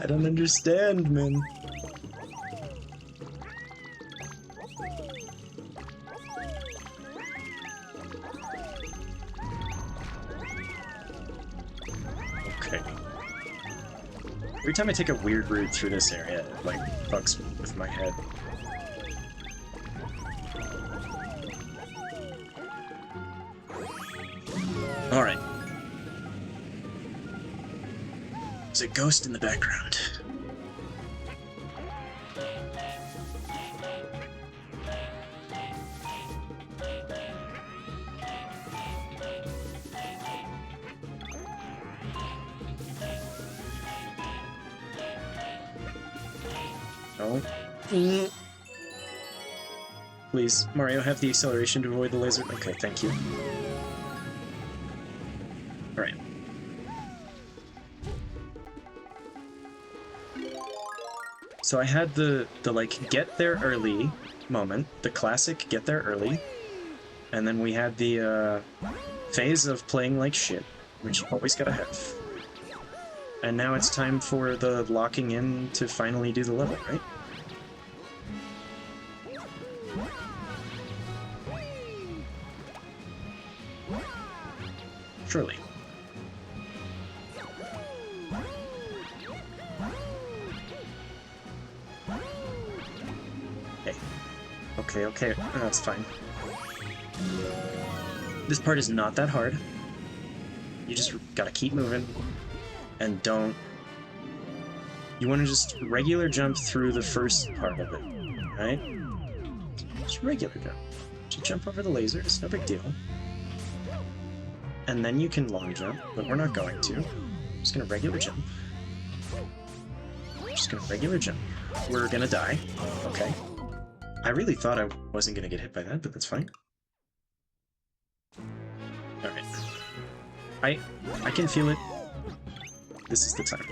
I don't understand, man. Okay. Every time I take a weird route through this area, it, like, fucks with my head. Alright. There's a ghost in the background. No. Please, Mario, have the acceleration to avoid the laser. Okay, thank you. Alright. So I had the like, get there early moment, the classic get there early, and then we had the, phase of playing like shit, which you always gotta have. And now it's time for the locking in to finally do the level, right? surely. Okay, that's fine. This part is not that hard. You just gotta keep moving, and don't... You want to just regular jump through the first part of it, right? Just regular jump. Just jump over the laser, it's no big deal. And then you can long jump, but we're not going to. Just gonna regular jump. Just gonna regular jump. We're gonna die. Okay. I really thought I wasn't gonna get hit by that, but that's fine. Alright. I can feel it. This is the time.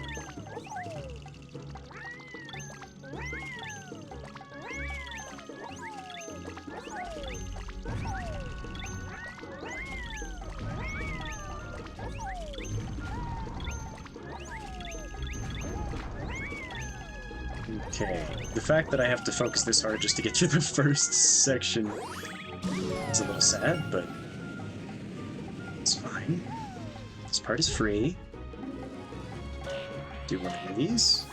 Okay, the fact that I have to focus this hard just to get through the first section is a little sad, but it's fine. This part is free. Do one of these.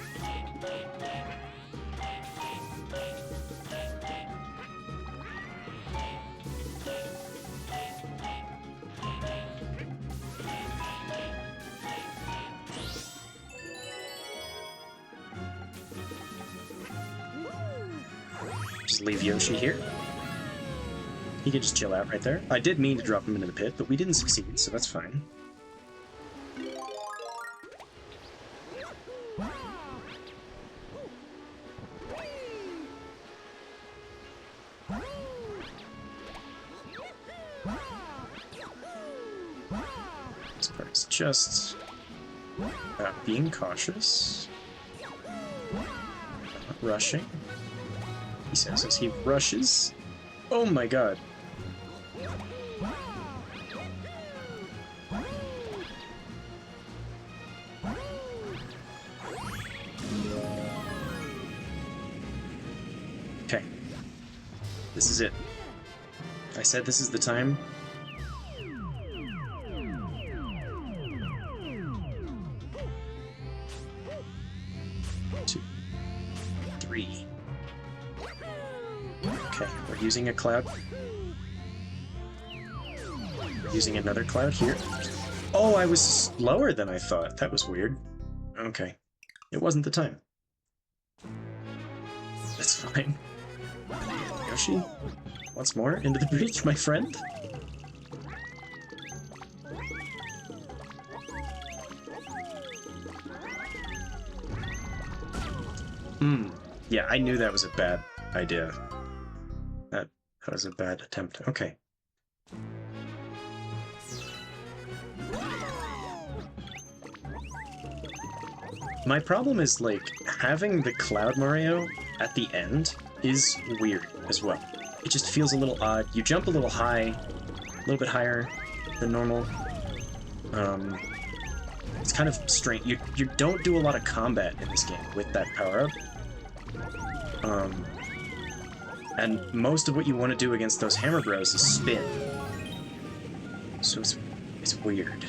Just leave Yoshi here. He could just chill out right there. I did mean to drop him into the pit, but we didn't succeed, so that's fine. This part is just about being cautious. Not rushing. He says as he rushes. Oh my god. Okay. This is it. I said this is the time. Two. Three. Okay, we're using a cloud. We're using another cloud here. Oh, I was lower than I thought. That was weird. Okay. It wasn't the time. That's fine. Yoshi, once more, into the breach, my friend. Yeah, I knew that was a bad idea. That was a bad attempt. Okay. My problem is, like, having the Cloud Mario at the end is weird as well. It just feels a little odd. You jump a little high, a little bit higher than normal. It's kind of strange. You don't do a lot of combat in this game with that power-up. And most of what you want to do against those Hammer Bros is spin. So it's weird.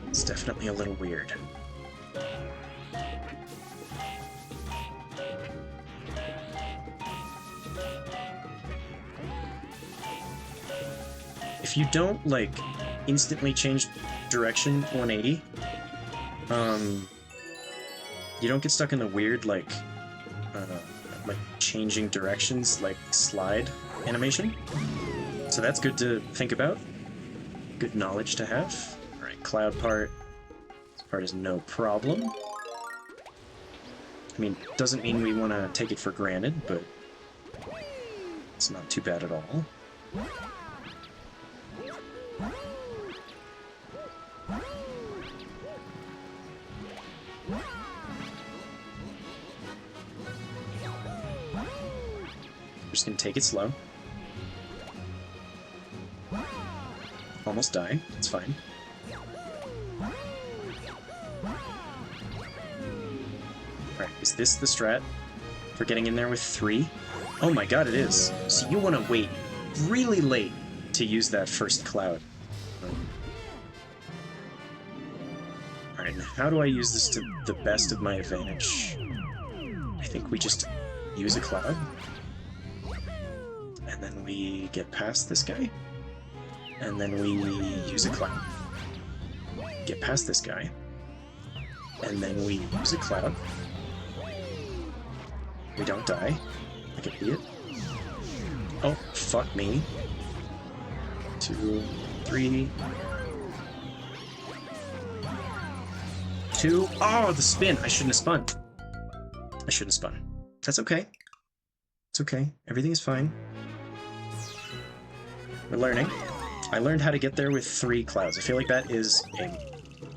It's definitely a little weird. If you don't, like, instantly change direction 180, you don't get stuck in the weird, like changing directions, like, slide animation. So that's good to think about. Good knowledge to have. Alright, cloud part. This part is no problem. I mean, doesn't mean we want to take it for granted, but it's not too bad at all. We're just gonna take it slow. Almost die. It's fine. Alright, is this the strat for getting in there with 3? Oh my god, it is. So you want to wait really late to use that first cloud. Alright, and how do I use this to the best of my advantage? I think we just use a cloud. And then we get past this guy. And then we use a cloud. Get past this guy. And then we use a cloud. We don't die. Like an idiot. Oh, fuck me. 2, 3... 2. Oh, the spin! I shouldn't have spun. I shouldn't have spun. That's okay. It's okay. Everything is fine. We're learning. I learned how to get there with 3 clouds. I feel like that is a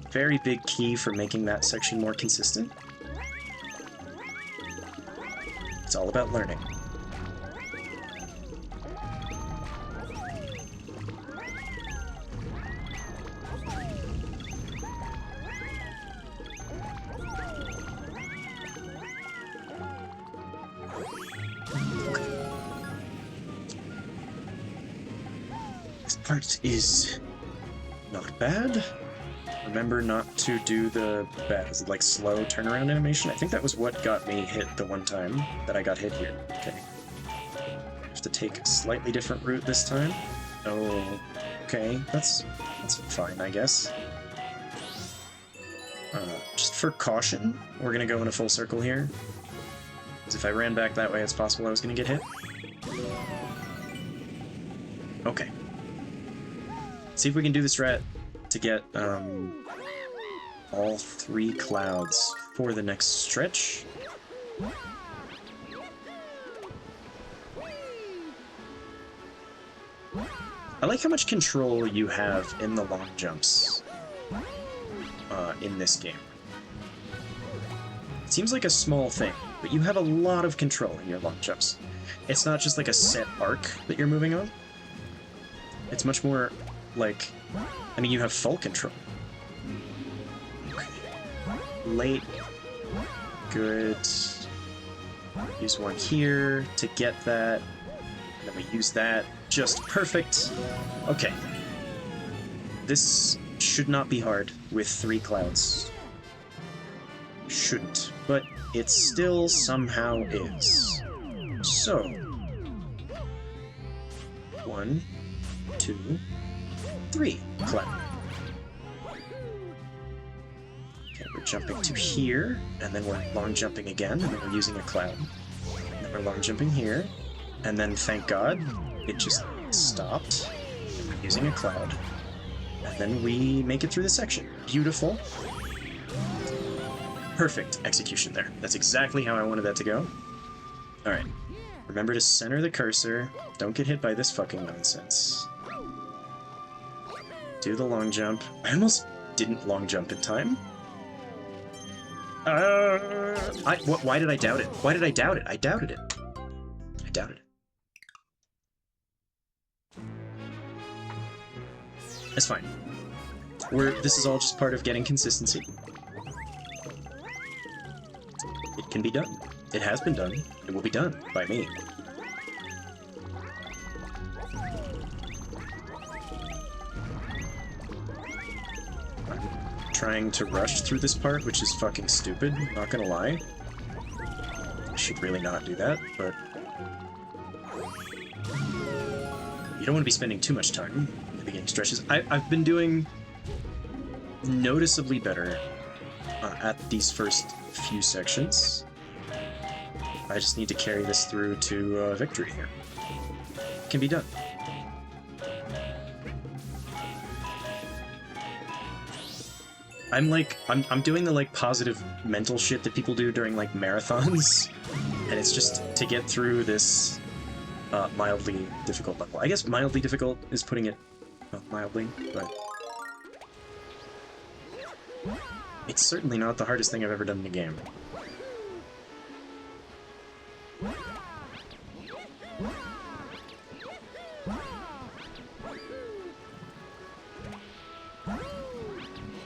very big key for making that section more consistent. It's all about learning. Part is not bad. Remember not to do the bad, like slow turnaround animation. I think that was what got me hit the one time that I got hit here. Okay. I have to take a slightly different route this time. Oh, okay. That's fine, I guess. Just for caution, we're gonna go in a full circle here. Because if I ran back that way, it's possible I was gonna get hit. Okay. See if we can do this strat to get all 3 clouds for the next stretch. I like how much control you have in the long jumps in this game. It seems like a small thing, but you have a lot of control in your long jumps. It's not just like a set arc that you're moving on. It's much more like, I mean, you have full control. Okay. Late. Good. Use one here to get that. And then we use that. Just perfect. Okay. This should not be hard with 3 clouds. Shouldn't. But it still somehow is. So. 1, 2, 3 cloud. Okay, we're jumping to here, and then we're long jumping again, and then we're using a cloud. And then we're long jumping here, and then thank God it just stopped. And we're using a cloud. And then we make it through the section. Beautiful. Perfect execution there. That's exactly how I wanted that to go. Alright. Remember to center the cursor. Don't get hit by this fucking nonsense. Do the long jump. I almost didn't long jump in time. Why did I doubt it? Why did I doubt it? I doubted it. I doubted it. It's fine. This is all just part of getting consistency. It can be done. It has been done. It will be done by me. Trying to rush through this part, which is fucking stupid, not gonna lie. I should really not do that, but... You don't want to be spending too much time in the beginning stretches. I've been doing noticeably better at these first few sections. I just need to carry this through to victory here. It can be done. I'm doing the, like, positive mental shit that people do during, like, marathons, and it's just to get through this mildly difficult level. I guess mildly difficult is putting it mildly, but it's certainly not the hardest thing I've ever done in a game.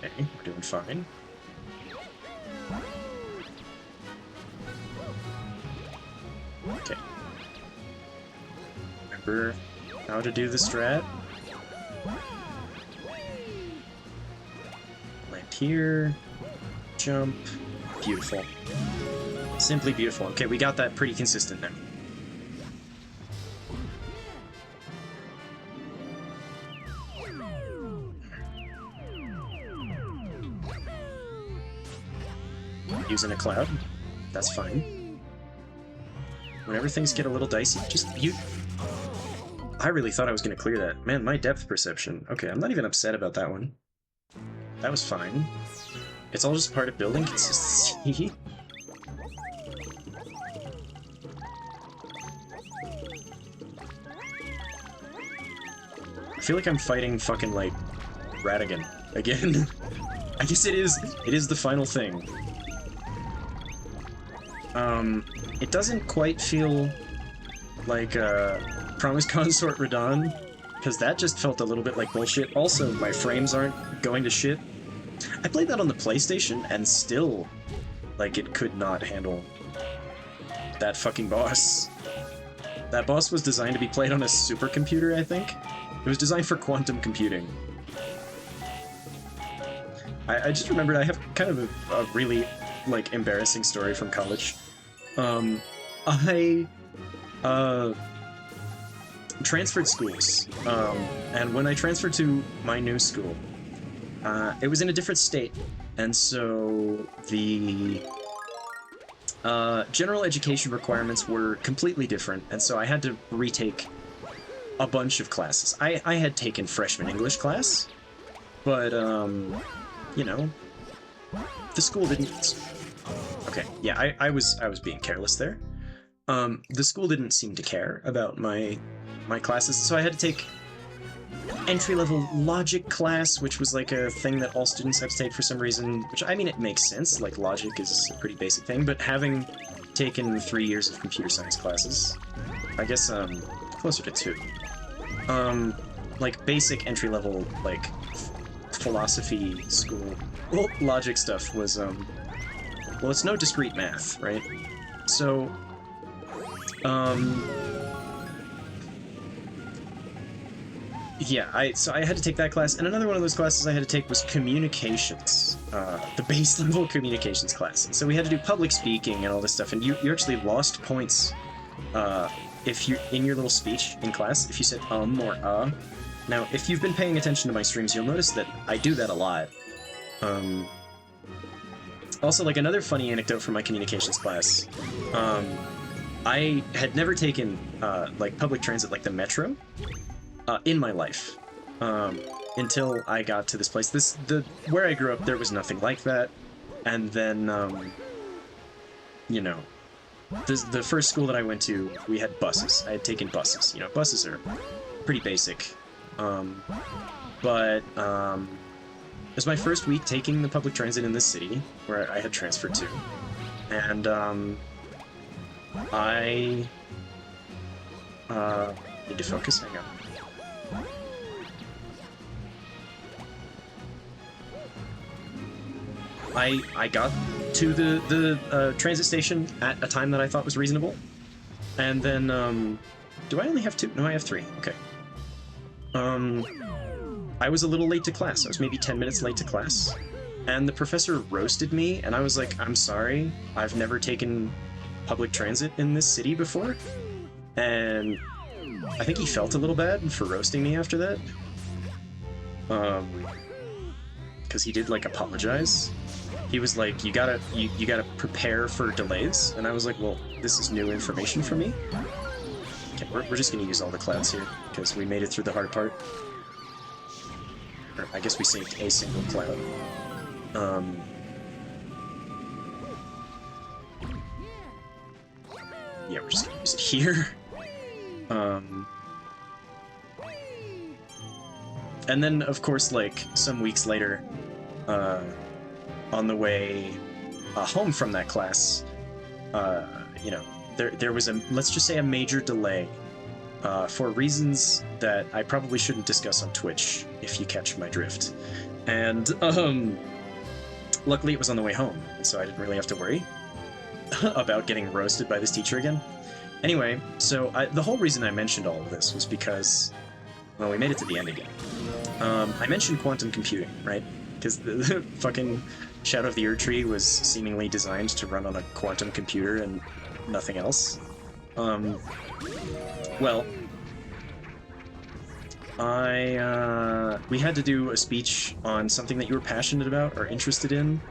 Okay, we're doing fine. Okay. Remember how to do the strat? Land Land here. Jump. Beautiful. Simply beautiful. Okay, we got that pretty consistent now. Using a cloud. That's fine. Whenever things get a little dicey, I really thought I was going to clear that. Man, my depth perception. Okay, I'm not even upset about that one. That was fine. It's all just part of building consistency. I feel like I'm fighting fucking, like, Ratigan again. I guess it is the final thing. It doesn't quite feel like, Promise Consort Radon, because that just felt a little bit like bullshit. Also, my frames aren't going to shit. I played that on the PlayStation, and still, like, it could not handle that fucking boss. That boss was designed to be played on a supercomputer, I think? It was designed for quantum computing. I just remembered I have kind of a really, like, embarrassing story from college. I transferred schools, and when I transferred to my new school, it was in a different state, and so the general education requirements were completely different, and so I had to retake a bunch of classes. I had taken freshman English class, but, you know, the school didn't... Okay, yeah, I was being careless there. The school didn't seem to care about my classes, so I had to take entry-level logic class, which was like a thing that all students have to take for some reason, which, I mean, it makes sense, like, logic is a pretty basic thing, but having taken 3 years of computer science classes, I guess, closer to 2, like, basic entry-level, like, philosophy school, well, logic stuff was, well, it's no discrete math, right? So, yeah, so I had to take that class, and another one of those classes I had to take was communications, the base level communications class. So we had to do public speaking and all this stuff, and you actually lost points, if you, in your little speech in class, if you said or Now, if you've been paying attention to my streams, you'll notice that I do that a lot. Also, like, another funny anecdote from my communications class, I had never taken, like, public transit, like the metro, in my life, until I got to this place. Where I grew up, there was nothing like that, and then, you know, the first school that I went to, we had buses. I had taken buses. You know, buses are pretty basic, but, it was my first week taking the public transit in this city, where I had transferred to, and, I, need to focus, hang on. I got to the transit station at a time that I thought was reasonable, and then, do I only have 2? No, I have 3, okay. I was a little late to class. I was maybe 10 minutes late to class, and the professor roasted me, and I was like, I'm sorry, I've never taken public transit in this city before, and I think he felt a little bad for roasting me after that, because he did, like, apologize. He was like, you gotta prepare for delays, and I was like, well, this is new information for me. Okay, we're just gonna use all the clouds here, because we made it through the hard part. Or, I guess we saved a single cloud. Yeah, we're just gonna use it here. And then, of course, like, some weeks later, on the way home from that class, you know, there was let's just say a major delay, for reasons that I probably shouldn't discuss on Twitch, if you catch my drift. And, luckily it was on the way home, so I didn't really have to worry about getting roasted by this teacher again. Anyway, so the whole reason I mentioned all of this was because, well, we made it to the end again. I mentioned quantum computing, right? because the fucking Shadow of the Erdtree was seemingly designed to run on a quantum computer and nothing else. Well, we had to do a speech on something that you were passionate about or interested in,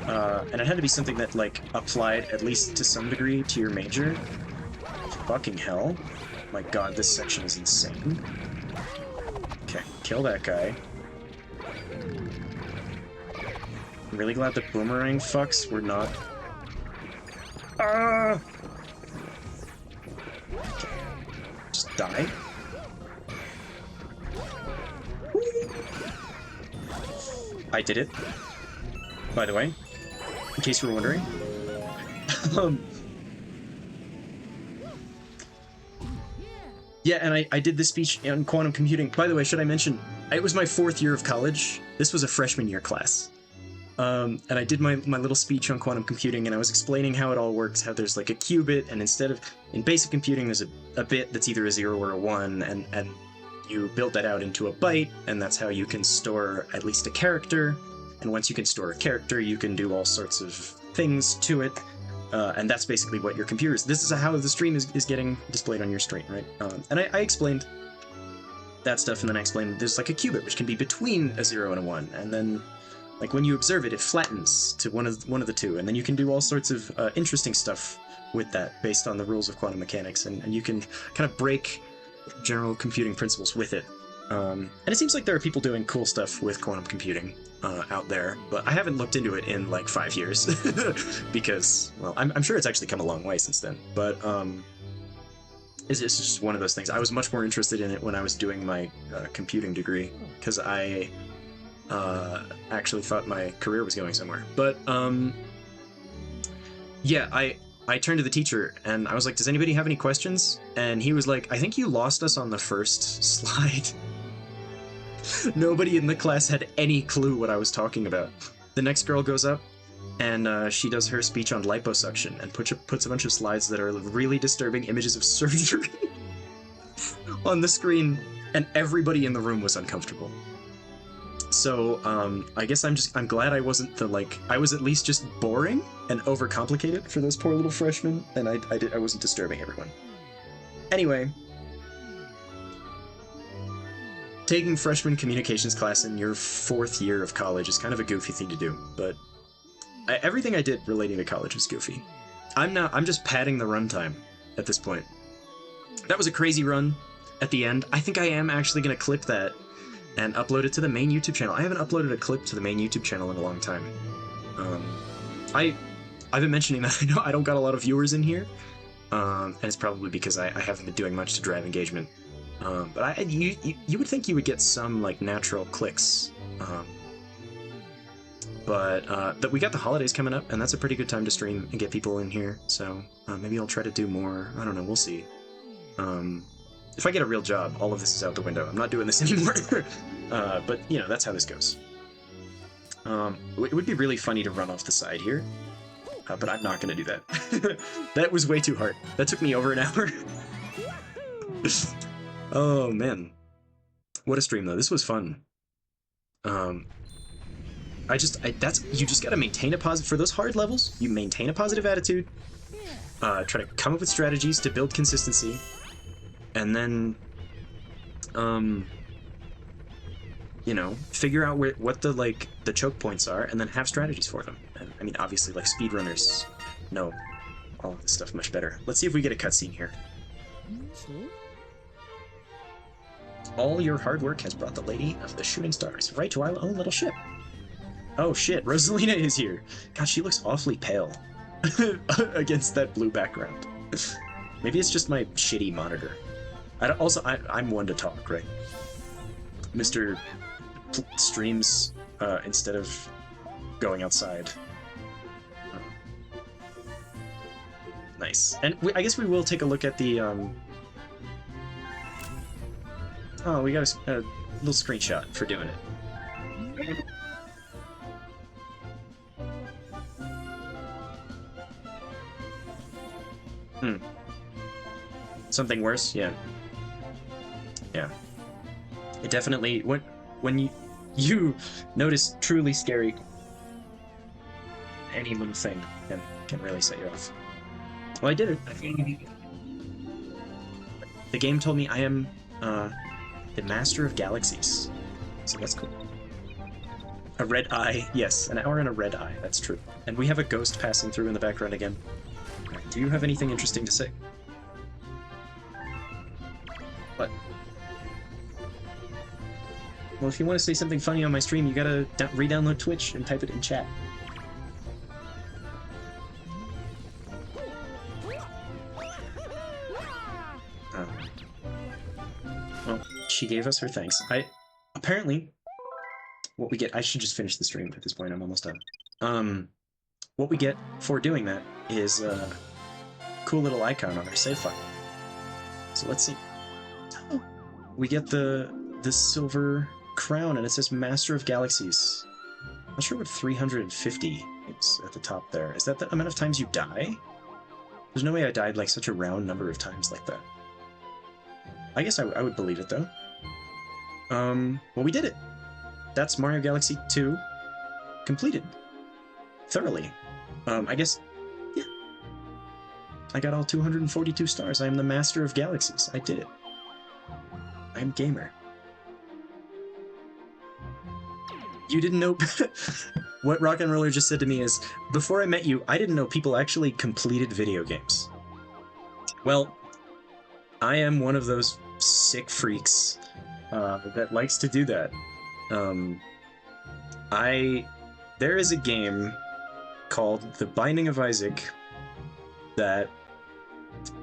and it had to be something that, like, applied at least to some degree to your major. Fucking hell. My god, this section is insane. Okay, kill that guy. I'm really glad the boomerang fucks were not... Ah! Okay. Just die. I did it, by the way, in case you were wondering. Yeah, and I did this speech on quantum computing. By the way, should I mention, it was my 4th year of college. This was a freshman year class. And I did my little speech on quantum computing, and I was explaining how it all works, how there's like a qubit, and instead of, in basic computing, there's a bit that's either a 0 or a 1, and you build that out into a byte, and that's how you can store at least a character. And once you can store a character, you can do all sorts of things to it. And that's basically what your computer is. This is how the stream is getting displayed on your screen, right? And I explained that stuff, and then I explained there's like a qubit, which can be between a 0 and a 1. And then, like, when you observe it, it flattens to one of the two. And then you can do all sorts of interesting stuff with that based on the rules of quantum mechanics. And you can kind of break general computing principles with it. And it seems like there are people doing cool stuff with quantum computing out there, but I haven't looked into it in like 5 years because, well, I'm sure it's actually come a long way since then, but it's just one of those things. I was much more interested in it when I was doing my computing degree, because I actually thought my career was going somewhere. But yeah, I turned to the teacher and I was like, does anybody have any questions? And he was like, I think you lost us on the first slide. Nobody in the class had any clue what I was talking about. The next girl goes up and she does her speech on liposuction and puts a bunch of slides that are really disturbing images of surgery on the screen, and everybody in the room was uncomfortable. So I guess I'm glad I wasn't I was at least just boring and overcomplicated for those poor little freshmen, and I wasn't disturbing everyone. Anyway, taking freshman communications class in your 4th year of college is kind of a goofy thing to do, but everything I did relating to college was goofy. I'm just padding the runtime at this point. That was a crazy run at the end. I think I am actually going to clip that and upload it to the main YouTube channel. I haven't uploaded a clip to the main YouTube channel in a long time. I've been mentioning that I don't got a lot of viewers in here, and it's probably because I haven't been doing much to drive engagement. But you would think you would get some like natural clicks. But we got the holidays coming up, and that's a pretty good time to stream and get people in here. So maybe I'll try to do more. I don't know. We'll see. If I get a real job, all of this is out the window. I'm not doing this anymore. But you know, that's how this goes. It would be really funny to run off the side here, but I'm not going to do that. That was way too hard. That took me over an hour. Oh man, what a stream though. This was fun. You just gotta maintain a positive, for those hard levels, you maintain a positive attitude, try to come up with strategies to build consistency, and then, you know, figure out what the choke points are, and then have strategies for them. And, I mean, obviously, like, speedrunners know all of this stuff much better. Let's see if we get a cutscene here. All your hard work has brought the Lady of the Shooting Stars right to our own little ship. Oh shit, Rosalina is here. God, she looks awfully pale against that blue background. Maybe it's just my shitty monitor. I'm one to talk, right? Mr. streams instead of going outside. Nice. And I guess we will take a look at the... Oh, we got a little screenshot for doing it. Something worse? Yeah. Yeah. It definitely... When you... You notice truly scary. Any little thing can really set you off. Well, I did it. I finally did it. The game told me I am the master of galaxies, so that's cool. A red eye, yes, an hour and a red eye. That's true. And we have a ghost passing through in the background again. Do you have anything interesting to say? What? Well, if you want to say something funny on my stream, you gotta re-download Twitch and type it in chat. Well, she gave us her thanks. Apparently, what we get... I should just finish the stream at this point. I'm almost done. What we get for doing that is a cool little icon on our save file. So let's see. We get the silver crown, and it says Master of Galaxies. I'm not sure what 350 is at the top there. Is that the amount of times you die? There's no way I died like such a round number of times like that. I guess I would believe it, though. Well, we did it. That's Mario Galaxy 2 completed. Thoroughly. I guess, yeah. I got all 242 stars. I am the Master of Galaxies. I did it. I am gamer. You didn't know... What Rock and Roller just said to me is, before I met you, I didn't know people actually completed video games. Well, I am one of those sick freaks that likes to do that. There is a game called The Binding of Isaac that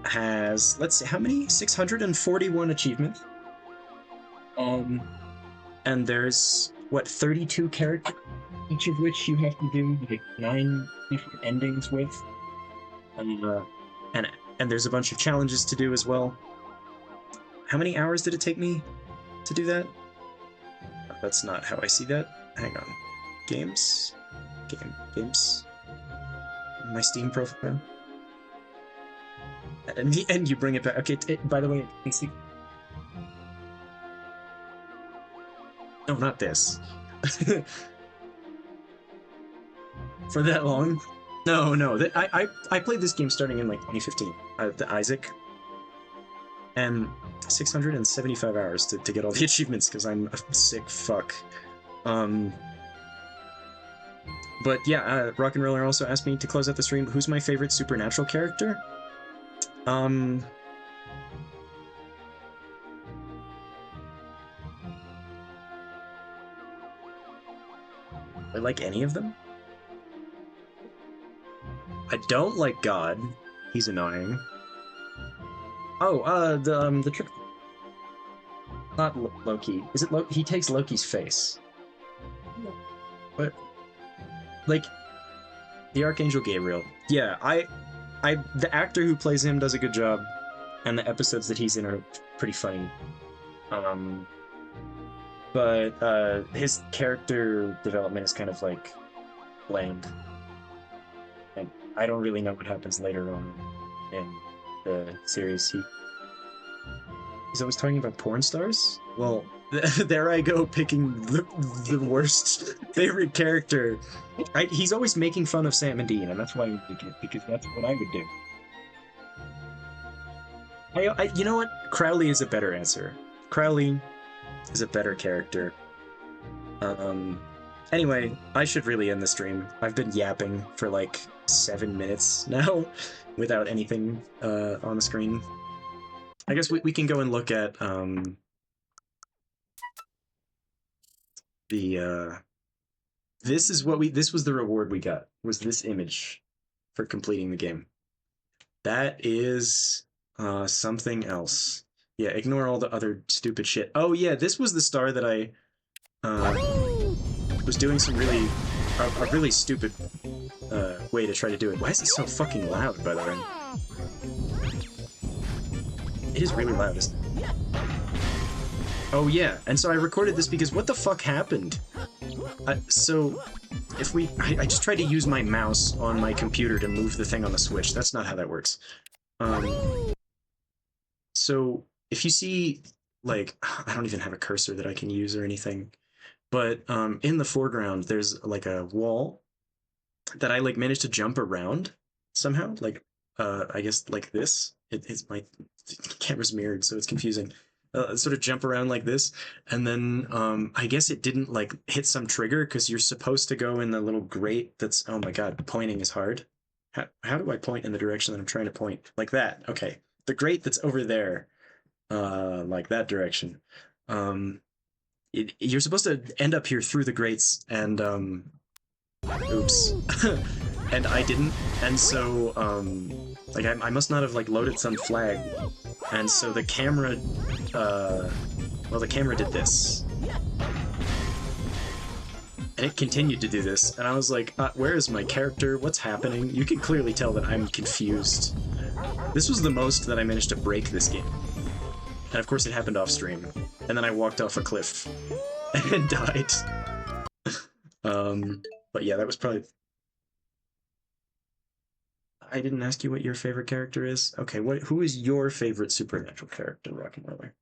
has, let's see, how many? 641 achievements. And there's, what, 32 characters, each of which you have to do like 9 different endings with. And there's a bunch of challenges to do as well. How many hours did it take me to do that? That's not how I see that. Hang on. Games? Games? My Steam profile? And you bring it back. Okay, by the way, let's see. No, not this. For that long? No. I played this game starting in like 2015. The Isaac. And 675 hours to get all the achievements because I'm a sick fuck. But yeah, Rock and Roller also asked me to close out the stream, who's my favorite supernatural character? I like any of them. I don't like God. He's annoying. Oh, the trick... Not Loki. Is it Loki? He takes Loki's face. What? Like, the Archangel Gabriel. Yeah, the actor who plays him does a good job, and the episodes that he's in are pretty funny. But his character development is kind of like bland. And I don't really know what happens later on in the series. He's always talking about porn stars? Well, there I go picking the worst favorite character. He's always making fun of Sam and Dean, and that's why I would pick it, because that's what I would do. You know what? Crowley is a better answer. Crowley is a better character. Anyway, I should really end the stream. I've been yapping for like 7 minutes now without anything on the screen. I guess we can go and look at this was the reward we got, was this image for completing the game. That is something else. Yeah, ignore all the other stupid shit. Oh yeah, this was the star that I was doing some really a really stupid way to try to do it. Why is it so fucking loud, by the way? It is really loud, isn't it? Oh yeah, and so I recorded this because what the fuck happened? So, if I just tried to use my mouse on my computer to move the thing on the Switch. That's not how that works. So, if you see, like, I don't even have a cursor that I can use or anything, But in the foreground, there's like a wall that I like managed to jump around somehow. Like, I guess like this. It's my camera's mirrored, so it's confusing. Sort of jump around like this, and then I guess it didn't like hit some trigger because you're supposed to go in the little grate. That's oh my god, pointing is hard. How do I point in the direction that I'm trying to point? Like that. Okay, the grate that's over there, like that direction. Um, you're supposed to end up here through the grates, and oops. And I didn't, and so like I must not have like loaded some flag, and so the camera well, the camera did this, and it continued to do this, and I was like, where is my character, what's happening? You can clearly tell that I'm confused. This was the most that I managed to break this game, and of course it happened off stream, and then I walked off a cliff and died. But yeah, that was probably... I didn't ask you what your favorite character is. Okay, who is your favorite supernatural character, Rock and Roller?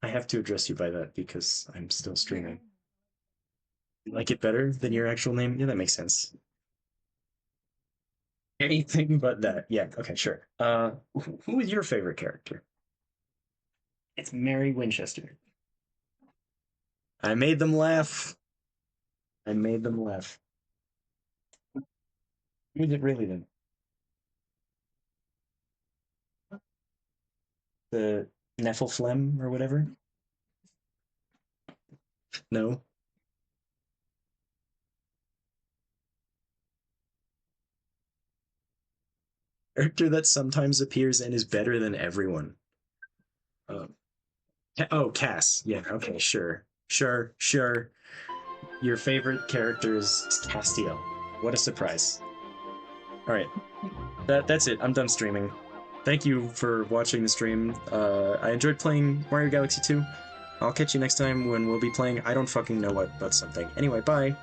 I have to address you by that because I'm still streaming. You like it better than your actual name? Yeah, that makes sense. Anything but that. Yeah, okay, sure. Who is your favorite character? It's Mary Winchester. I made them laugh. I made them laugh. Who is it really then? The Nephilim or whatever? No. Character that sometimes appears and is better than everyone. Um, oh, Cass. Yeah, okay, sure. Sure, sure. Your favorite character is Castiel. What a surprise. Alright, that's it. I'm done streaming. Thank you for watching the stream. I enjoyed playing Mario Galaxy 2. I'll catch you next time when we'll be playing I don't fucking know what, but something. Anyway, bye!